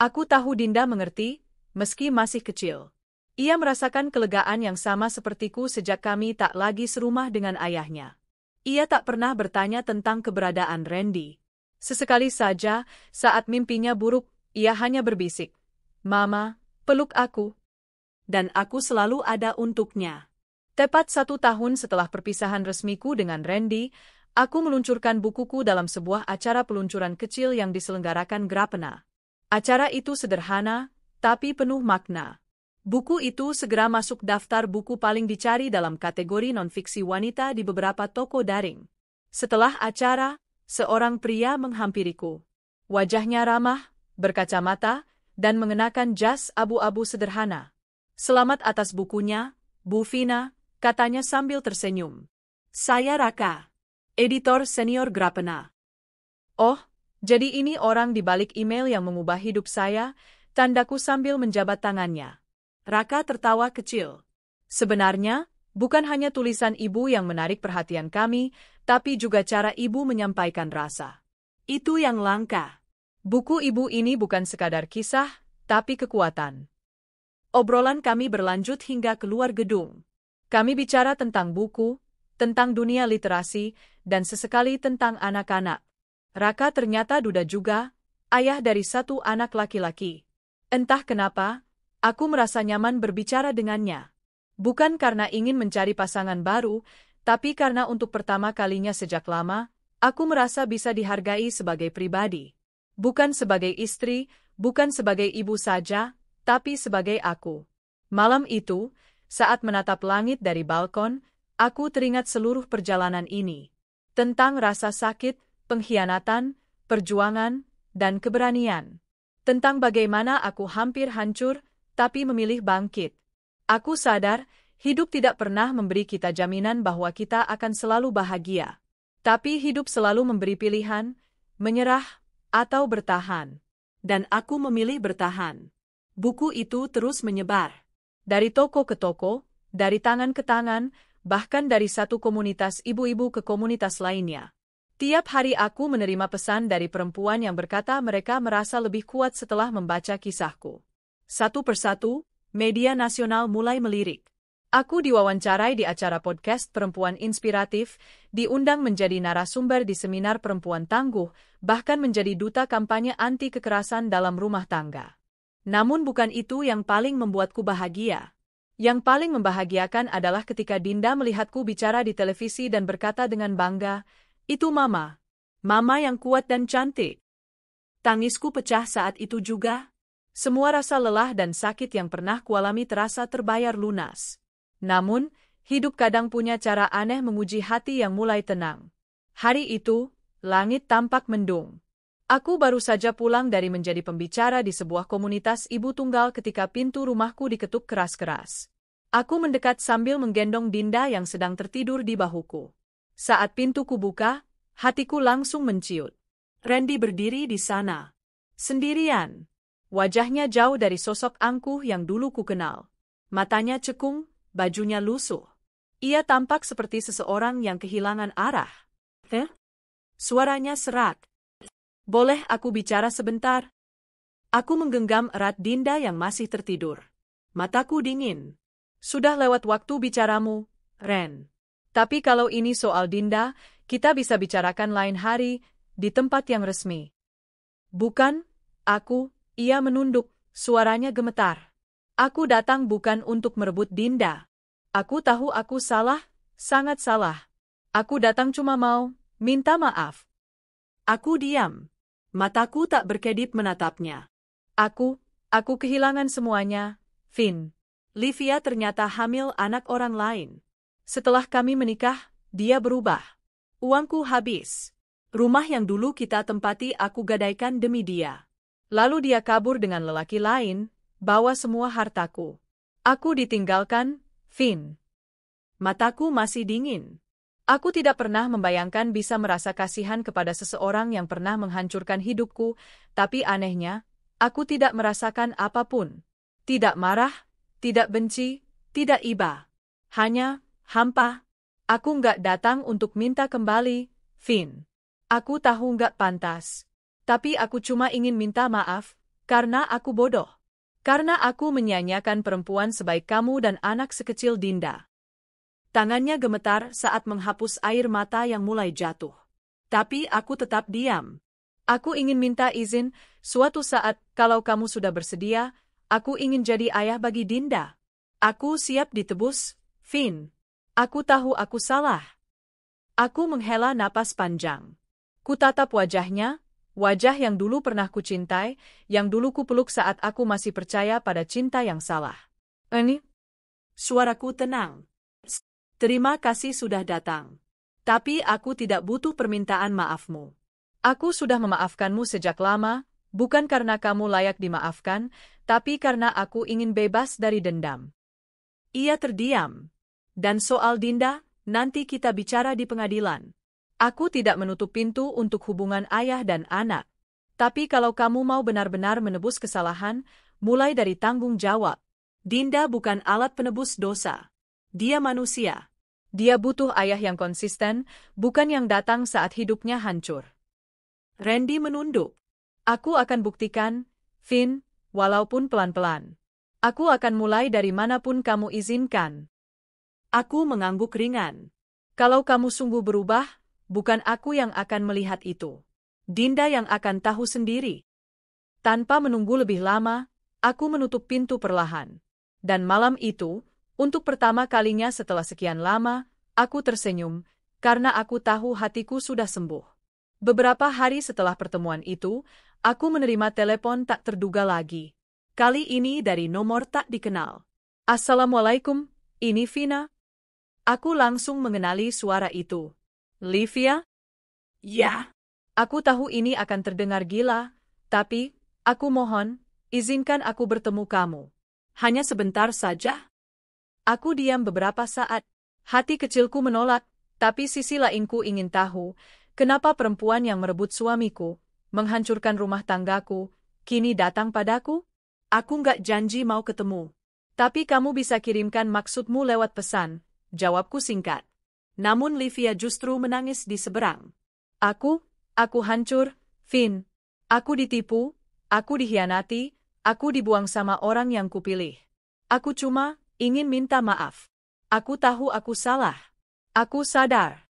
S1: Aku tahu Dinda mengerti, meski masih kecil. Ia merasakan kelegaan yang sama sepertiku sejak kami tak lagi serumah dengan ayahnya. Ia tak pernah bertanya tentang keberadaan Randy. Sesekali saja, saat mimpinya buruk, ia hanya berbisik, "Mama, peluk aku." Dan aku selalu ada untuknya. Tepat 1 tahun setelah perpisahan resmiku dengan Randy, aku meluncurkan bukuku dalam sebuah acara peluncuran kecil yang diselenggarakan Grapena. Acara itu sederhana, tapi penuh makna. Buku itu segera masuk daftar buku paling dicari dalam kategori non-fiksi wanita di beberapa toko daring. Setelah acara, seorang pria menghampiriku. Wajahnya ramah, berkacamata, dan mengenakan jas abu-abu sederhana. "Selamat atas bukunya, Bu Vina," katanya sambil tersenyum. "Saya Raka, editor senior Grapena." "Oh, jadi ini orang di balik email yang mengubah hidup saya," tandaku sambil menjabat tangannya. Raka tertawa kecil. "Sebenarnya, bukan hanya tulisan ibu yang menarik perhatian kami, tapi juga cara ibu menyampaikan rasa. Itu yang langka. Buku ibu ini bukan sekadar kisah, tapi kekuatan." Obrolan kami berlanjut hingga keluar gedung. Kami bicara tentang buku, tentang dunia literasi, dan sesekali tentang anak-anak. Raka ternyata duda juga, ayah dari 1 anak laki-laki. Entah kenapa, aku merasa nyaman berbicara dengannya. Bukan karena ingin mencari pasangan baru, tapi karena untuk pertama kalinya sejak lama, aku merasa bisa dihargai sebagai pribadi. Bukan sebagai istri, bukan sebagai ibu saja, tapi sebagai aku. Malam itu, saat menatap langit dari balkon, aku teringat seluruh perjalanan ini. Tentang rasa sakit, pengkhianatan, perjuangan, dan keberanian. Tentang bagaimana aku hampir hancur, tapi memilih bangkit. Aku sadar, hidup tidak pernah memberi kita jaminan bahwa kita akan selalu bahagia. Tapi hidup selalu memberi pilihan, menyerah, atau bertahan. Dan aku memilih bertahan. Buku itu terus menyebar. Dari toko ke toko, dari tangan ke tangan, bahkan dari satu komunitas ibu-ibu ke komunitas lainnya. Tiap hari aku menerima pesan dari perempuan yang berkata mereka merasa lebih kuat setelah membaca kisahku. Satu persatu, media nasional mulai melirik. Aku diwawancarai di acara podcast Perempuan Inspiratif, diundang menjadi narasumber di seminar perempuan tangguh, bahkan menjadi duta kampanye anti kekerasan dalam rumah tangga. Namun bukan itu yang paling membuatku bahagia. Yang paling membahagiakan adalah ketika Dinda melihatku bicara di televisi dan berkata dengan bangga, "Itu Mama. Mama yang kuat dan cantik." Tangisku pecah saat itu juga. Semua rasa lelah dan sakit yang pernah kualami terasa terbayar lunas. Namun, hidup kadang punya cara aneh menguji hati yang mulai tenang. Hari itu, langit tampak mendung. Aku baru saja pulang dari menjadi pembicara di sebuah komunitas ibu tunggal ketika pintu rumahku diketuk keras-keras. Aku mendekat sambil menggendong Dinda yang sedang tertidur di bahuku. Saat pintuku buka, hatiku langsung menciut. Randy berdiri di sana. Sendirian. Wajahnya jauh dari sosok angkuh yang dulu ku kenal. Matanya cekung, bajunya lusuh. Ia tampak seperti seseorang yang kehilangan arah. Suaranya serak. Boleh aku bicara sebentar? Aku menggenggam erat Dinda yang masih tertidur. Mataku dingin. Sudah lewat waktu bicaramu, Ren. Tapi kalau ini soal Dinda, kita bisa bicarakan lain hari, di tempat yang resmi. Bukan, ia menunduk, suaranya gemetar. Aku datang bukan untuk merebut Dinda. Aku tahu aku salah, sangat salah. Aku datang cuma mau minta maaf. Aku diam. Mataku tak berkedip menatapnya. Aku kehilangan semuanya, Finn. Livia ternyata hamil anak orang lain. Setelah kami menikah, dia berubah. Uangku habis. Rumah yang dulu kita tempati aku gadaikan demi dia. Lalu dia kabur dengan lelaki lain, bawa semua hartaku. Aku ditinggalkan, Finn. Mataku masih dingin. Aku tidak pernah membayangkan bisa merasa kasihan kepada seseorang yang pernah menghancurkan hidupku, tapi anehnya, aku tidak merasakan apapun. Tidak marah, tidak benci, tidak iba. Hanya hampa. Aku nggak datang untuk minta kembali, Finn. Aku tahu nggak pantas. Tapi aku cuma ingin minta maaf, karena aku bodoh. Karena aku menyanyiakan perempuan sebaik kamu dan anak sekecil Dinda. Tangannya gemetar saat menghapus air mata yang mulai jatuh. Tapi aku tetap diam. Aku ingin minta izin, suatu saat, kalau kamu sudah bersedia, aku ingin jadi ayah bagi Dinda. Aku siap ditebus, Finn. Aku tahu aku salah. Aku menghela napas panjang. Kutatap wajahnya, wajah yang dulu pernah kucintai, yang dulu kupeluk saat aku masih percaya pada cinta yang salah. Ini? Suaraku tenang. Terima kasih sudah datang. Tapi aku tidak butuh permintaan maafmu. Aku sudah memaafkanmu sejak lama, bukan karena kamu layak dimaafkan, tapi karena aku ingin bebas dari dendam. Ia terdiam. Dan soal Dinda, nanti kita bicara di pengadilan. Aku tidak menutup pintu untuk hubungan ayah dan anak. Tapi kalau kamu mau benar-benar menebus kesalahan, mulai dari tanggung jawab. Dinda bukan alat penebus dosa. Dia manusia. Dia butuh ayah yang konsisten, bukan yang datang saat hidupnya hancur. Randy menunduk. Aku akan buktikan, Finn, walaupun pelan-pelan. Aku akan mulai dari manapun kamu izinkan. Aku mengangguk ringan. Kalau kamu sungguh berubah, bukan aku yang akan melihat itu. Dinda yang akan tahu sendiri. Tanpa menunggu lebih lama, aku menutup pintu perlahan. Dan malam itu, untuk pertama kalinya setelah sekian lama, aku tersenyum, karena aku tahu hatiku sudah sembuh. Beberapa hari setelah pertemuan itu, aku menerima telepon tak terduga lagi. Kali ini dari nomor tak dikenal. Assalamualaikum, ini Vina. Aku langsung mengenali suara itu. Livia? Ya. Aku tahu ini akan terdengar gila, tapi, aku mohon, izinkan aku bertemu kamu. Hanya sebentar saja. Aku diam beberapa saat. Hati kecilku menolak, tapi sisi lainku ingin tahu, kenapa perempuan yang merebut suamiku, menghancurkan rumah tanggaku, kini datang padaku? Aku nggak janji mau ketemu. Tapi kamu bisa kirimkan maksudmu lewat pesan, jawabku singkat. Namun Livia justru menangis di seberang. Aku hancur, Finn. Aku ditipu, aku dikhianati, aku dibuang sama orang yang kupilih. Aku cuma ingin minta maaf. Aku tahu aku salah. Aku sadar.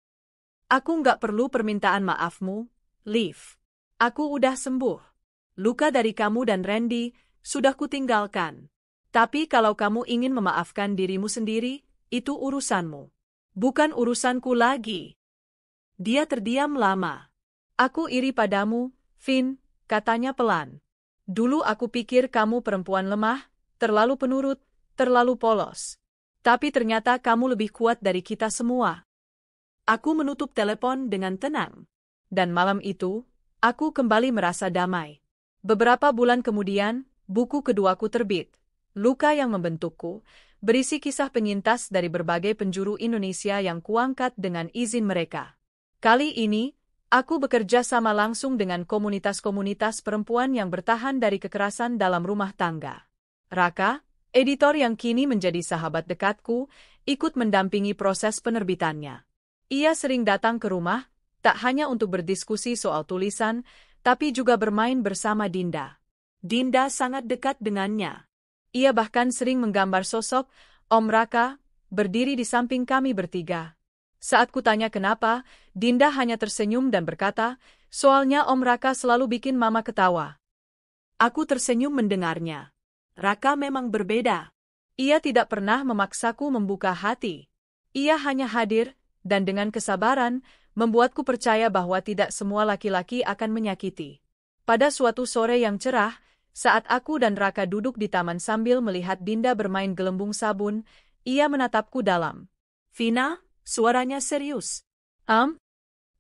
S1: Aku nggak perlu permintaan maafmu, Liv. Aku udah sembuh. Luka dari kamu dan Randy sudah kutinggalkan. Tapi kalau kamu ingin memaafkan dirimu sendiri, itu urusanmu. Bukan urusanku lagi. Dia terdiam lama. Aku iri padamu, Finn, katanya pelan. Dulu aku pikir kamu perempuan lemah, terlalu penurut, terlalu polos. Tapi ternyata kamu lebih kuat dari kita semua. Aku menutup telepon dengan tenang. Dan malam itu, Aku kembali merasa damai. Beberapa bulan kemudian, buku keduaku terbit. Luka yang membentukku, berisi kisah penyintas dari berbagai penjuru Indonesia yang kuangkat dengan izin mereka. Kali ini, aku bekerja sama langsung dengan komunitas-komunitas perempuan yang bertahan dari kekerasan dalam rumah tangga. Raka, editor yang kini menjadi sahabat dekatku, ikut mendampingi proses penerbitannya. Ia sering datang ke rumah, tak hanya untuk berdiskusi soal tulisan, tapi juga bermain bersama Dinda. Dinda sangat dekat dengannya. Ia bahkan sering menggambar sosok Om Raka berdiri di samping kami bertiga. Saat kutanya kenapa, Dinda hanya tersenyum dan berkata, soalnya Om Raka selalu bikin Mama ketawa. Aku tersenyum mendengarnya. Raka memang berbeda. Ia tidak pernah memaksaku membuka hati. Ia hanya hadir, dan dengan kesabaran, membuatku percaya bahwa tidak semua laki-laki akan menyakiti. Pada suatu sore yang cerah, saat aku dan Raka duduk di taman sambil melihat Dinda bermain gelembung sabun, ia menatapku dalam. Vina, suaranya serius.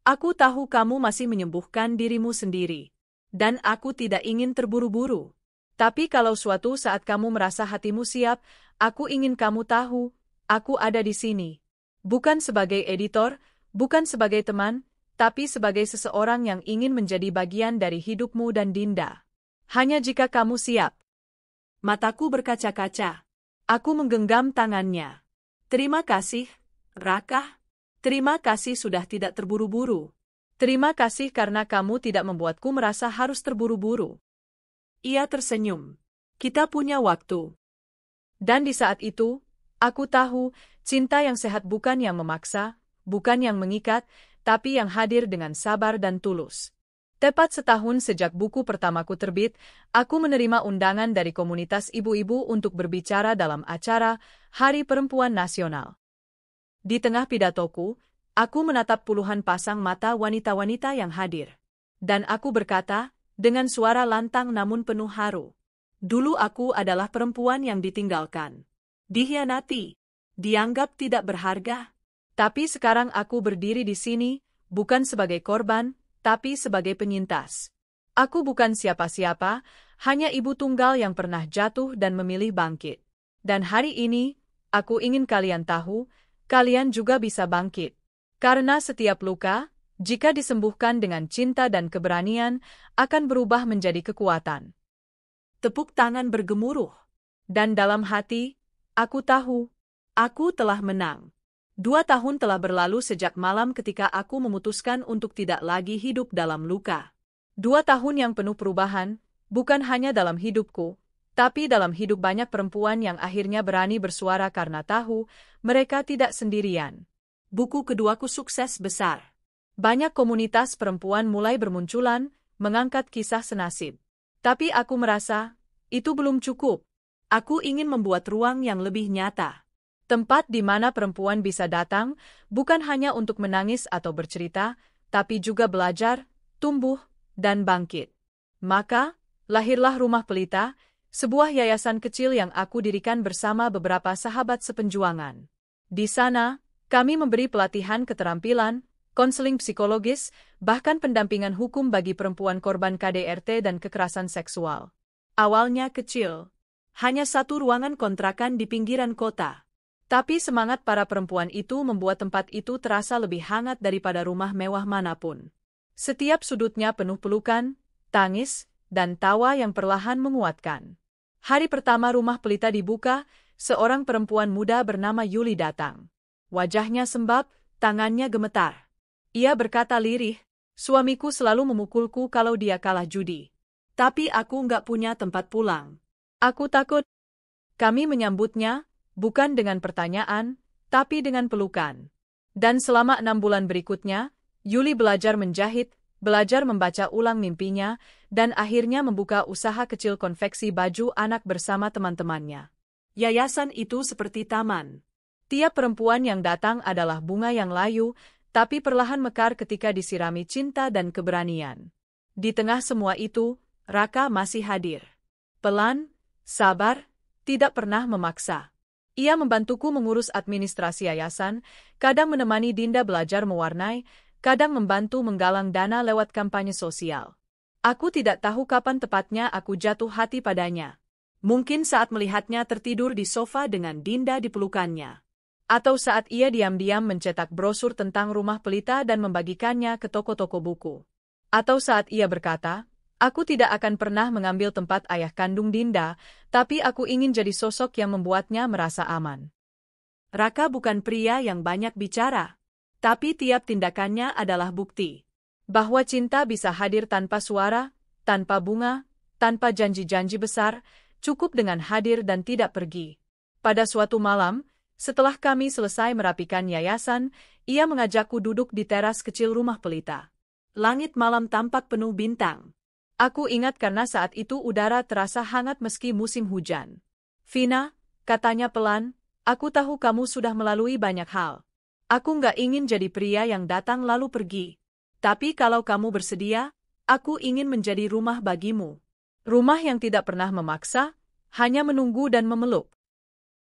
S1: Aku tahu kamu masih menyembuhkan dirimu sendiri. Dan aku tidak ingin terburu-buru. Tapi kalau suatu saat kamu merasa hatimu siap, aku ingin kamu tahu, aku ada di sini. Bukan sebagai editor, bukan sebagai teman, tapi sebagai seseorang yang ingin menjadi bagian dari hidupmu dan Dinda. Hanya jika kamu siap. Mataku berkaca-kaca. Aku menggenggam tangannya. Terima kasih, Raka. Terima kasih sudah tidak terburu-buru. Terima kasih karena kamu tidak membuatku merasa harus terburu-buru. Ia tersenyum. Kita punya waktu. Dan di saat itu, aku tahu, cinta yang sehat bukan yang memaksa, bukan yang mengikat, tapi yang hadir dengan sabar dan tulus. Tepat setahun sejak buku pertamaku terbit, aku menerima undangan dari komunitas ibu-ibu untuk berbicara dalam acara Hari Perempuan Nasional. Di tengah pidatoku, aku menatap puluhan pasang mata wanita-wanita yang hadir. Dan aku berkata, dengan suara lantang namun penuh haru. Dulu aku adalah perempuan yang ditinggalkan. Dikhianati. Dianggap tidak berharga. Tapi sekarang aku berdiri di sini, bukan sebagai korban, tapi sebagai penyintas. Aku bukan siapa-siapa, hanya ibu tunggal yang pernah jatuh dan memilih bangkit. Dan hari ini, aku ingin kalian tahu, kalian juga bisa bangkit. Karena setiap luka, jika disembuhkan dengan cinta dan keberanian, akan berubah menjadi kekuatan. Tepuk tangan bergemuruh. Dan dalam hati, aku tahu, aku telah menang. 2 tahun telah berlalu sejak malam ketika aku memutuskan untuk tidak lagi hidup dalam luka. 2 tahun yang penuh perubahan, bukan hanya dalam hidupku, tapi dalam hidup banyak perempuan yang akhirnya berani bersuara karena tahu mereka tidak sendirian. Buku keduaku sukses besar. Banyak komunitas perempuan mulai bermunculan, mengangkat kisah senasib. Tapi aku merasa, itu belum cukup. Aku ingin membuat ruang yang lebih nyata. Tempat di mana perempuan bisa datang, bukan hanya untuk menangis atau bercerita, tapi juga belajar, tumbuh, dan bangkit. Maka, lahirlah Rumah Pelita, sebuah yayasan kecil yang aku dirikan bersama beberapa sahabat sepenjuangan. Di sana, kami memberi pelatihan keterampilan, konseling psikologis, bahkan pendampingan hukum bagi perempuan korban KDRT dan kekerasan seksual. Awalnya kecil, hanya 1 ruangan kontrakan di pinggiran kota. Tapi semangat para perempuan itu membuat tempat itu terasa lebih hangat daripada rumah mewah manapun. Setiap sudutnya penuh pelukan, tangis, dan tawa yang perlahan menguatkan. Hari pertama Rumah Pelita dibuka, seorang perempuan muda bernama Yuli datang. Wajahnya sembab, tangannya gemetar. Ia berkata lirih, suamiku selalu memukulku kalau dia kalah judi. Tapi aku nggak punya tempat pulang. Aku takut. Kami menyambutnya, bukan dengan pertanyaan, tapi dengan pelukan. Dan selama 6 bulan berikutnya, Yuli belajar menjahit, belajar membaca ulang mimpinya, dan akhirnya membuka usaha kecil konveksi baju anak bersama teman-temannya. Yayasan itu seperti taman. Tiap perempuan yang datang adalah bunga yang layu, tapi perlahan mekar ketika disirami cinta dan keberanian. Di tengah semua itu, Raka masih hadir. Pelan, sabar, tidak pernah memaksa. Ia membantuku mengurus administrasi yayasan, kadang menemani Dinda belajar mewarnai, kadang membantu menggalang dana lewat kampanye sosial. Aku tidak tahu kapan tepatnya aku jatuh hati padanya. Mungkin saat melihatnya tertidur di sofa dengan Dinda di pelukannya. Atau saat ia diam-diam mencetak brosur tentang rumah pelita dan membagikannya ke toko-toko buku. Atau saat ia berkata, "Aku tidak akan pernah mengambil tempat ayah kandung Dinda, tapi aku ingin jadi sosok yang membuatnya merasa aman."
S2: Raka bukan pria yang banyak bicara, tapi tiap tindakannya adalah bukti
S1: bahwa cinta bisa hadir tanpa suara, tanpa bunga, tanpa janji-janji besar, cukup dengan hadir dan tidak pergi. Pada suatu malam, setelah kami selesai merapikan yayasan, ia mengajakku duduk di teras kecil rumah pelita.
S2: Langit malam tampak penuh bintang.
S1: Aku ingat karena saat itu udara terasa hangat meski musim hujan. "Vina," katanya pelan, "aku tahu kamu sudah melalui banyak hal. Aku nggak ingin jadi pria yang datang lalu pergi. Tapi kalau kamu bersedia, aku ingin menjadi rumah bagimu. Rumah yang tidak pernah memaksa, hanya menunggu dan memeluk."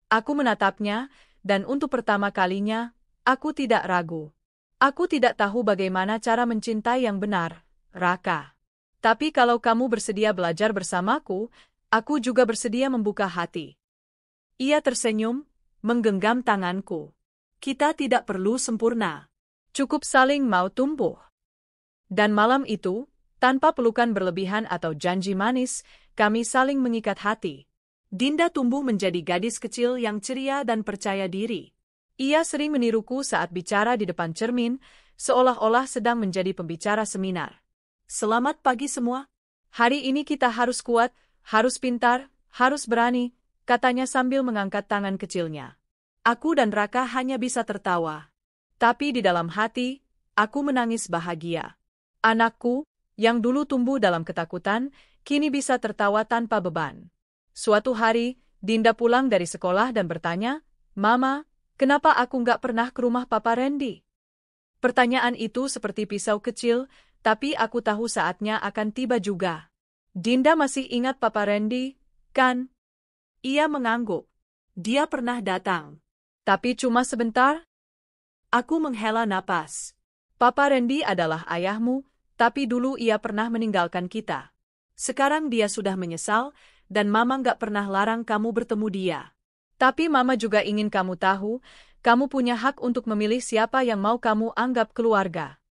S1: Aku menatapnya, dan untuk pertama kalinya, aku tidak ragu. Aku tidak tahu bagaimana cara mencintai yang benar, Raka. Tapi kalau kamu bersedia belajar bersamaku, aku juga bersedia membuka hati. Ia tersenyum, menggenggam tanganku.
S2: Kita tidak perlu sempurna.
S1: Cukup saling mau tumbuh. Dan malam itu, tanpa pelukan berlebihan atau janji manis, kami saling mengikat hati.
S2: Dinda tumbuh menjadi gadis kecil yang ceria dan percaya diri.
S1: Ia sering meniruku saat bicara di depan cermin, seolah-olah sedang menjadi pembicara seminar.
S2: "Selamat pagi semua.
S1: Hari ini kita harus kuat, harus pintar, harus berani," katanya sambil mengangkat tangan kecilnya.
S2: Aku dan Raka hanya bisa tertawa.
S1: Tapi di dalam hati, aku menangis bahagia. Anakku, yang dulu tumbuh dalam ketakutan, kini bisa tertawa tanpa beban. Suatu hari, Dinda pulang dari sekolah dan bertanya, "Mama, kenapa aku nggak pernah ke rumah Papa Randy?" Pertanyaan itu seperti pisau kecil, tapi aku tahu saatnya akan tiba juga. "Dinda masih ingat Papa Randy, kan?"
S2: Ia mengangguk. "Dia pernah datang.
S1: Tapi cuma sebentar?"
S2: Aku menghela napas.
S1: "Papa Randy adalah ayahmu, tapi dulu ia pernah meninggalkan kita.
S2: Sekarang dia sudah menyesal, dan Mama nggak pernah larang kamu bertemu dia.
S1: Tapi Mama juga ingin kamu tahu, kamu punya hak untuk memilih siapa yang mau kamu anggap keluarga."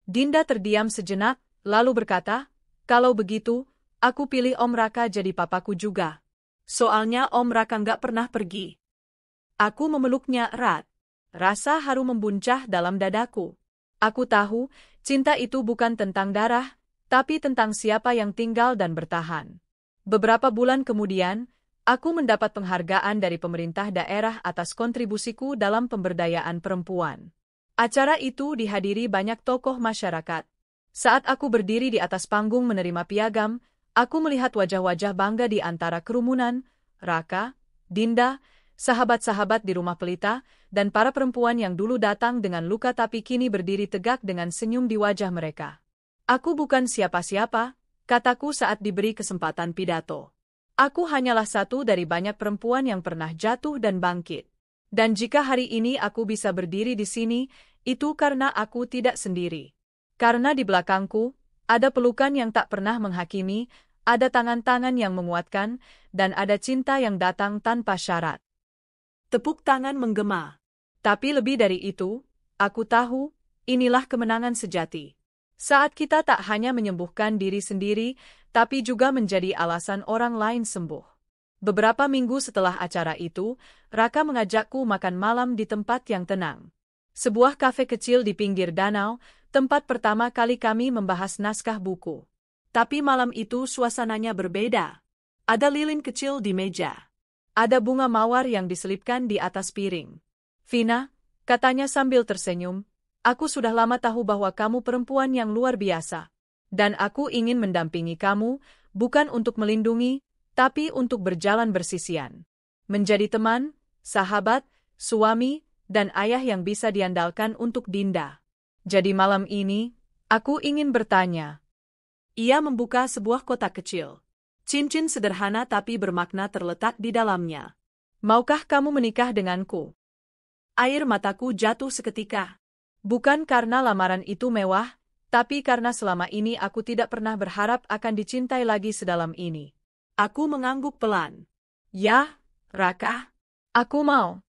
S1: Dinda terdiam sejenak, lalu berkata, "Kalau begitu, aku pilih Om Raka jadi papaku juga.
S2: Soalnya Om Raka nggak pernah pergi." Aku memeluknya erat.
S1: Rasa haru membuncah dalam dadaku. Aku tahu, cinta itu bukan tentang darah, tapi tentang siapa yang tinggal dan bertahan. Beberapa bulan kemudian, aku mendapat penghargaan dari pemerintah daerah atas kontribusiku dalam pemberdayaan perempuan. Acara itu dihadiri banyak tokoh masyarakat. Saat aku berdiri di atas panggung menerima piagam, aku melihat wajah-wajah bangga di antara kerumunan, Raka, Dinda, sahabat-sahabat di rumah pelita, dan para perempuan yang dulu datang dengan luka tapi kini berdiri tegak dengan senyum di wajah mereka. "Aku bukan siapa-siapa," kataku saat diberi kesempatan pidato. "Aku hanyalah satu dari banyak perempuan yang pernah jatuh dan bangkit. Dan jika hari ini aku bisa berdiri di sini, itu karena aku tidak sendiri. Karena di belakangku, ada pelukan yang tak pernah menghakimi, ada tangan-tangan yang menguatkan, dan ada cinta yang datang tanpa syarat."
S2: Tepuk tangan menggema.
S1: Tapi lebih dari itu, aku tahu, inilah kemenangan sejati. Saat kita tak hanya menyembuhkan diri sendiri, tapi juga menjadi alasan orang lain sembuh. Beberapa minggu setelah acara itu, Raka mengajakku makan malam di tempat yang tenang. Sebuah kafe kecil di pinggir danau, tempat pertama kali kami membahas naskah buku.
S2: Tapi malam itu suasananya berbeda. Ada lilin kecil di meja.
S1: Ada bunga mawar yang diselipkan di atas piring. "Vina," katanya sambil tersenyum, "aku sudah lama tahu bahwa kamu perempuan yang luar biasa. Dan aku ingin mendampingi kamu, bukan untuk melindungi, tapi untuk berjalan bersisian. Menjadi teman, sahabat, suami, dan ayah yang bisa diandalkan untuk Dinda. Jadi malam ini, aku ingin bertanya."
S2: Ia membuka sebuah kotak kecil. Cincin sederhana tapi bermakna terletak di dalamnya.
S1: "Maukah kamu menikah denganku?"
S2: Air mataku jatuh seketika.
S1: Bukan karena lamaran itu mewah, tapi karena selama ini aku tidak pernah berharap akan dicintai lagi sedalam ini.
S2: Aku mengangguk pelan. Ya, Raka.
S1: Aku mau.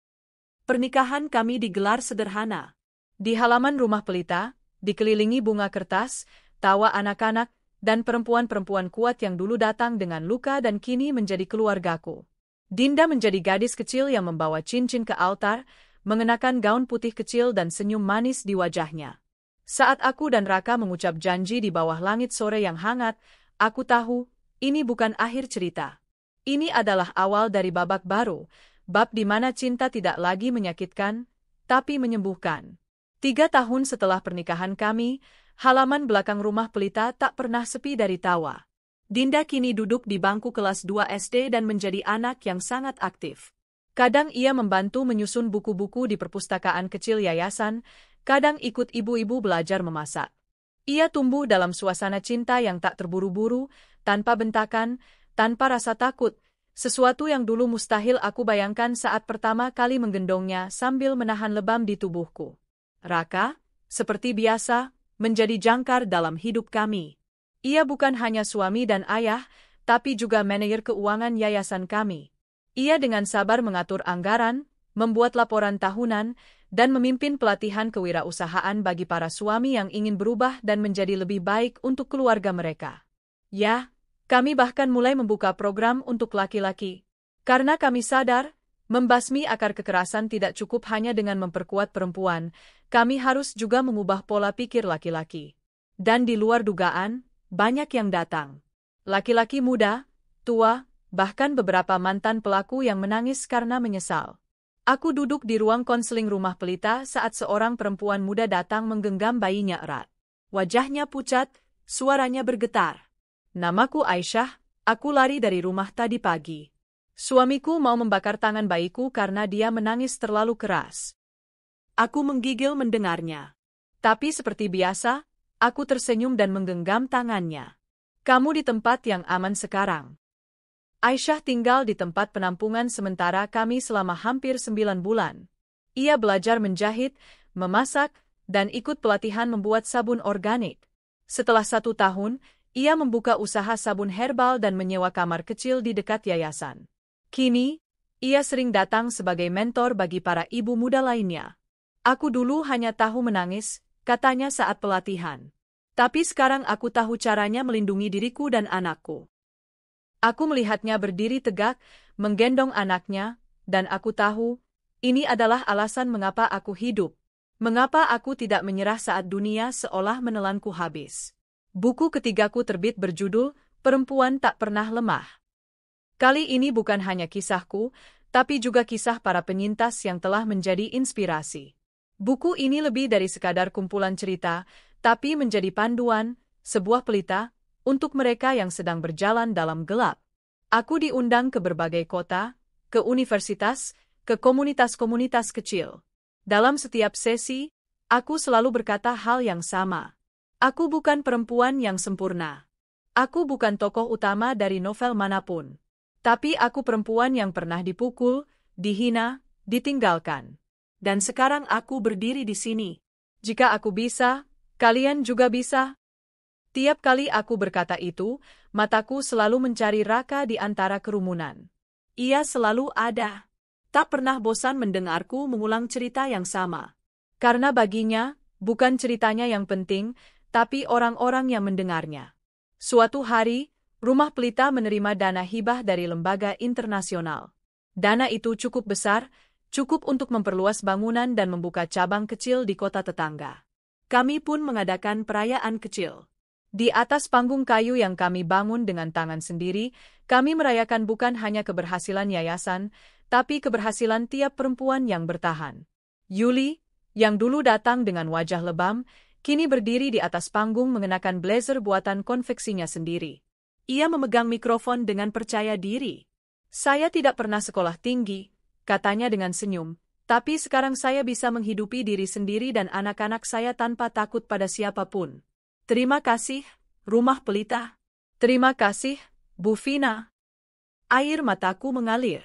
S2: Pernikahan kami digelar sederhana.
S1: Di halaman rumah pelita, dikelilingi bunga kertas, tawa anak-anak, dan perempuan-perempuan kuat yang dulu datang dengan luka dan kini menjadi keluargaku. Dinda menjadi gadis kecil yang membawa cincin ke altar, mengenakan gaun putih kecil dan senyum manis di wajahnya. Saat aku dan Raka mengucap janji di bawah langit sore yang hangat, aku tahu, ini bukan akhir cerita. Ini adalah awal dari babak baru, bab di mana cinta tidak lagi menyakitkan, tapi menyembuhkan. 3 tahun setelah pernikahan kami, halaman belakang rumah pelita tak pernah sepi dari tawa.
S2: Dinda kini duduk di bangku kelas 2 SD dan menjadi anak yang sangat aktif.
S1: Kadang ia membantu menyusun buku-buku di perpustakaan kecil yayasan, kadang ikut ibu-ibu belajar memasak. Ia tumbuh dalam suasana cinta yang tak terburu-buru, tanpa bentakan, tanpa rasa takut, sesuatu yang dulu mustahil aku bayangkan saat pertama kali menggendongnya sambil menahan lebam di tubuhku. Raka, seperti biasa, menjadi jangkar dalam hidup kami. Ia bukan hanya suami dan ayah, tapi juga manajer keuangan yayasan kami. Ia dengan sabar mengatur anggaran, membuat laporan tahunan, dan memimpin pelatihan kewirausahaan bagi para suami yang ingin berubah dan menjadi lebih baik untuk keluarga mereka. Ya, kami bahkan mulai membuka program untuk laki-laki. Karena kami sadar, membasmi akar kekerasan tidak cukup hanya dengan memperkuat perempuan, kami harus juga mengubah pola pikir laki-laki. Dan di luar dugaan, banyak yang datang. Laki-laki muda, tua, bahkan beberapa mantan pelaku yang menangis karena menyesal. Aku duduk di ruang konseling rumah pelita saat seorang perempuan muda datang menggenggam bayinya erat.
S2: Wajahnya pucat, suaranya bergetar.
S1: Namaku Aisyah, aku lari dari rumah tadi pagi. Suamiku mau membakar tangan bayiku karena dia menangis terlalu keras.
S2: Aku menggigil mendengarnya.
S1: Tapi seperti biasa, aku tersenyum dan menggenggam tangannya. Kamu di tempat yang aman sekarang. Aisyah tinggal di tempat penampungan sementara kami selama hampir 9 bulan. Ia belajar menjahit, memasak, dan ikut pelatihan membuat sabun organik. Setelah 1 tahun, ia membuka usaha sabun herbal dan menyewa kamar kecil di dekat yayasan. Kini, ia sering datang sebagai mentor bagi para ibu muda lainnya. Aku dulu hanya tahu menangis, katanya saat pelatihan. Tapi sekarang aku tahu caranya melindungi diriku dan anakku. Aku melihatnya berdiri tegak, menggendong anaknya, dan aku tahu, ini adalah alasan mengapa aku hidup. Mengapa aku tidak menyerah saat dunia seolah menelanku habis. Buku ketigaku terbit berjudul, Perempuan Tak Pernah Lemah. Kali ini bukan hanya kisahku, tapi juga kisah para penyintas yang telah menjadi inspirasi. Buku ini lebih dari sekadar kumpulan cerita, tapi menjadi panduan, sebuah pelita, untuk mereka yang sedang berjalan dalam gelap. Aku diundang ke berbagai kota, ke universitas, ke komunitas-komunitas kecil. Dalam setiap sesi, aku selalu berkata hal yang sama. Aku bukan perempuan yang sempurna. Aku bukan tokoh utama dari novel manapun. Tapi aku perempuan yang pernah dipukul, dihina, ditinggalkan. Dan sekarang aku berdiri di sini. Jika aku bisa, kalian juga bisa. Tiap kali aku berkata itu, mataku selalu mencari Raka di antara kerumunan. Ia selalu ada. Tak pernah bosan mendengarku mengulang cerita yang sama. Karena baginya, bukan ceritanya yang penting, tapi orang-orang yang mendengarnya. Suatu hari, rumah pelita menerima dana hibah dari lembaga internasional. Dana itu cukup besar, cukup untuk memperluas bangunan dan membuka cabang kecil di kota tetangga. Kami pun mengadakan perayaan kecil. Di atas panggung kayu yang kami bangun dengan tangan sendiri, kami merayakan bukan hanya keberhasilan yayasan, tapi keberhasilan tiap perempuan yang bertahan. Yuli, yang dulu datang dengan wajah lebam, kini berdiri di atas panggung mengenakan blazer buatan konveksinya sendiri. Ia memegang mikrofon dengan percaya diri. Saya tidak pernah sekolah tinggi, katanya dengan senyum, tapi sekarang saya bisa menghidupi diri sendiri dan anak-anak saya tanpa takut pada siapapun. Terima kasih, rumah pelita. Terima kasih, Bu Vina. Air mataku mengalir.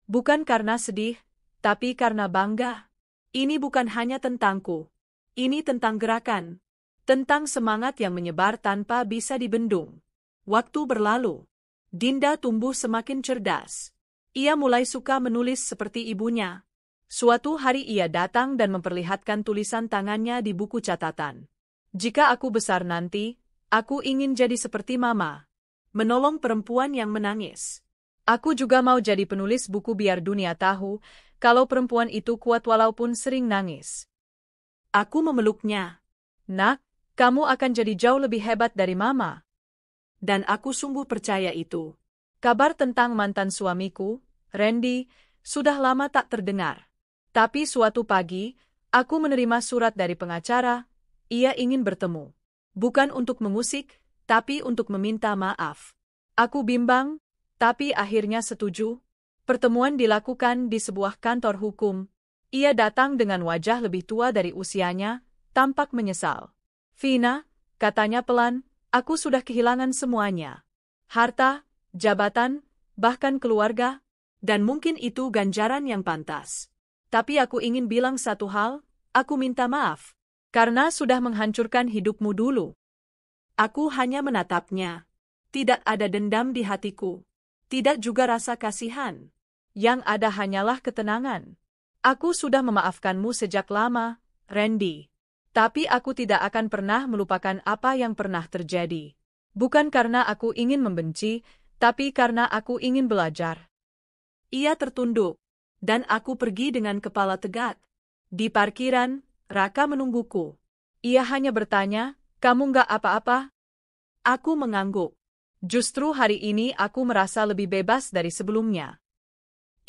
S1: Bukan karena sedih, tapi karena bangga. Ini bukan hanya tentangku.
S2: Ini tentang gerakan. Tentang semangat yang menyebar tanpa bisa dibendung. Waktu berlalu. Dinda tumbuh semakin cerdas. Ia mulai suka menulis seperti ibunya. Suatu hari ia datang dan memperlihatkan tulisan tangannya di buku catatan. Jika aku besar nanti, aku ingin jadi seperti Mama. Menolong perempuan yang menangis. Aku juga mau jadi penulis buku biar dunia tahu kalau perempuan itu kuat walaupun sering nangis. Aku memeluknya. Nak, kamu akan jadi jauh lebih hebat dari Mama. Dan aku sungguh percaya itu. Kabar tentang mantan suamiku, Randy, sudah lama tak terdengar. Tapi suatu pagi, aku menerima surat dari pengacara. Ia ingin bertemu. Bukan untuk mengusik, tapi untuk meminta maaf. Aku bimbang, tapi akhirnya setuju. Pertemuan dilakukan di sebuah kantor hukum. Ia datang dengan wajah lebih tua dari usianya, tampak menyesal. Vina, katanya pelan, aku sudah kehilangan semuanya. Harta, jabatan, bahkan keluarga, dan mungkin itu ganjaran yang pantas. Tapi aku ingin bilang satu hal, aku minta maaf. Karena sudah menghancurkan hidupmu dulu. Aku hanya menatapnya. Tidak ada dendam di hatiku. Tidak juga rasa kasihan. Yang ada hanyalah ketenangan. Aku sudah memaafkanmu sejak lama, Randy. Tapi aku tidak akan pernah melupakan apa yang pernah terjadi. Bukan karena aku ingin membenci, tapi karena aku ingin belajar. Ia tertunduk. Dan aku pergi dengan kepala tegak. Di parkiran, Raka menungguku. Ia hanya bertanya, kamu nggak apa-apa? Aku mengangguk. Justru hari ini aku merasa lebih bebas dari sebelumnya.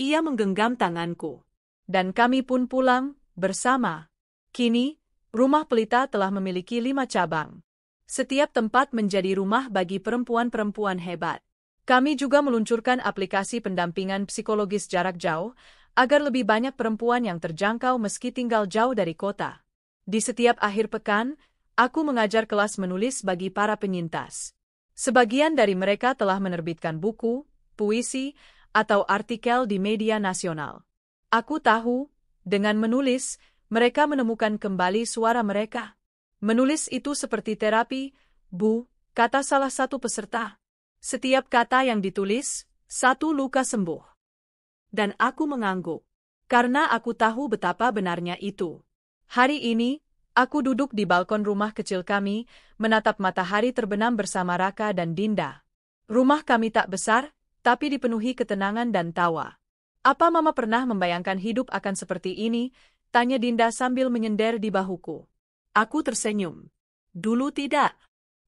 S2: Ia menggenggam tanganku. Dan kami pun pulang, bersama. Kini, rumah pelita telah memiliki 5 cabang. Setiap tempat menjadi rumah bagi perempuan-perempuan hebat. Kami juga meluncurkan aplikasi pendampingan psikologis jarak jauh, agar lebih banyak perempuan yang terjangkau meski tinggal jauh dari kota. Di setiap akhir pekan, aku mengajar kelas menulis bagi para penyintas. Sebagian dari mereka telah menerbitkan buku, puisi, atau artikel di media nasional. Aku tahu, dengan menulis, mereka menemukan kembali suara mereka. Menulis itu seperti terapi, Bu, kata salah satu peserta. Setiap kata yang ditulis, satu luka sembuh. Dan aku mengangguk. Karena aku tahu betapa benarnya itu. Hari ini, aku duduk di balkon rumah kecil kami, menatap matahari terbenam bersama Raka dan Dinda. Rumah kami tak besar, tapi dipenuhi ketenangan dan tawa. Apa Mama pernah membayangkan hidup akan seperti ini? Tanya Dinda sambil menyender di bahuku. Aku tersenyum. Dulu tidak.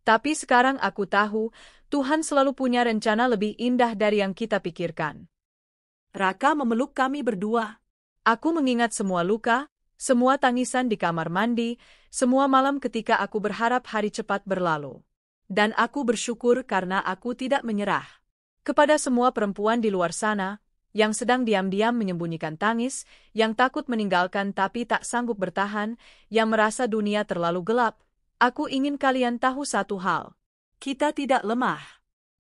S2: Tapi sekarang aku tahu, Tuhan selalu punya rencana lebih indah dari yang kita pikirkan. Raka memeluk kami berdua. Aku mengingat semua luka, semua tangisan di kamar mandi, semua malam ketika aku berharap hari cepat berlalu. Dan aku bersyukur karena aku tidak menyerah. Kepada semua perempuan di luar sana, yang sedang diam-diam menyembunyikan tangis, yang takut meninggalkan tapi tak sanggup bertahan, yang merasa dunia terlalu gelap, aku ingin kalian tahu satu hal. Kita tidak lemah.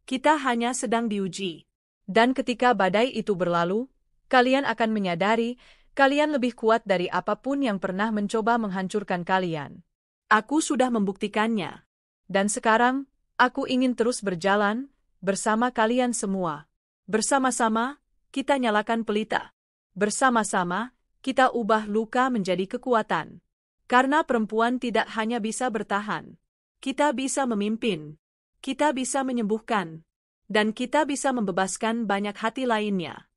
S2: Kita hanya sedang diuji. Dan ketika badai itu berlalu, kalian akan menyadari, kalian lebih kuat dari apapun yang pernah mencoba menghancurkan kalian. Aku sudah membuktikannya. Dan sekarang, aku ingin terus berjalan, bersama kalian semua. Bersama-sama, kita nyalakan pelita. Bersama-sama, kita ubah luka menjadi kekuatan. Karena perempuan tidak hanya bisa bertahan. Kita bisa memimpin. Kita bisa menyembuhkan. Dan kita bisa membebaskan banyak hati lainnya.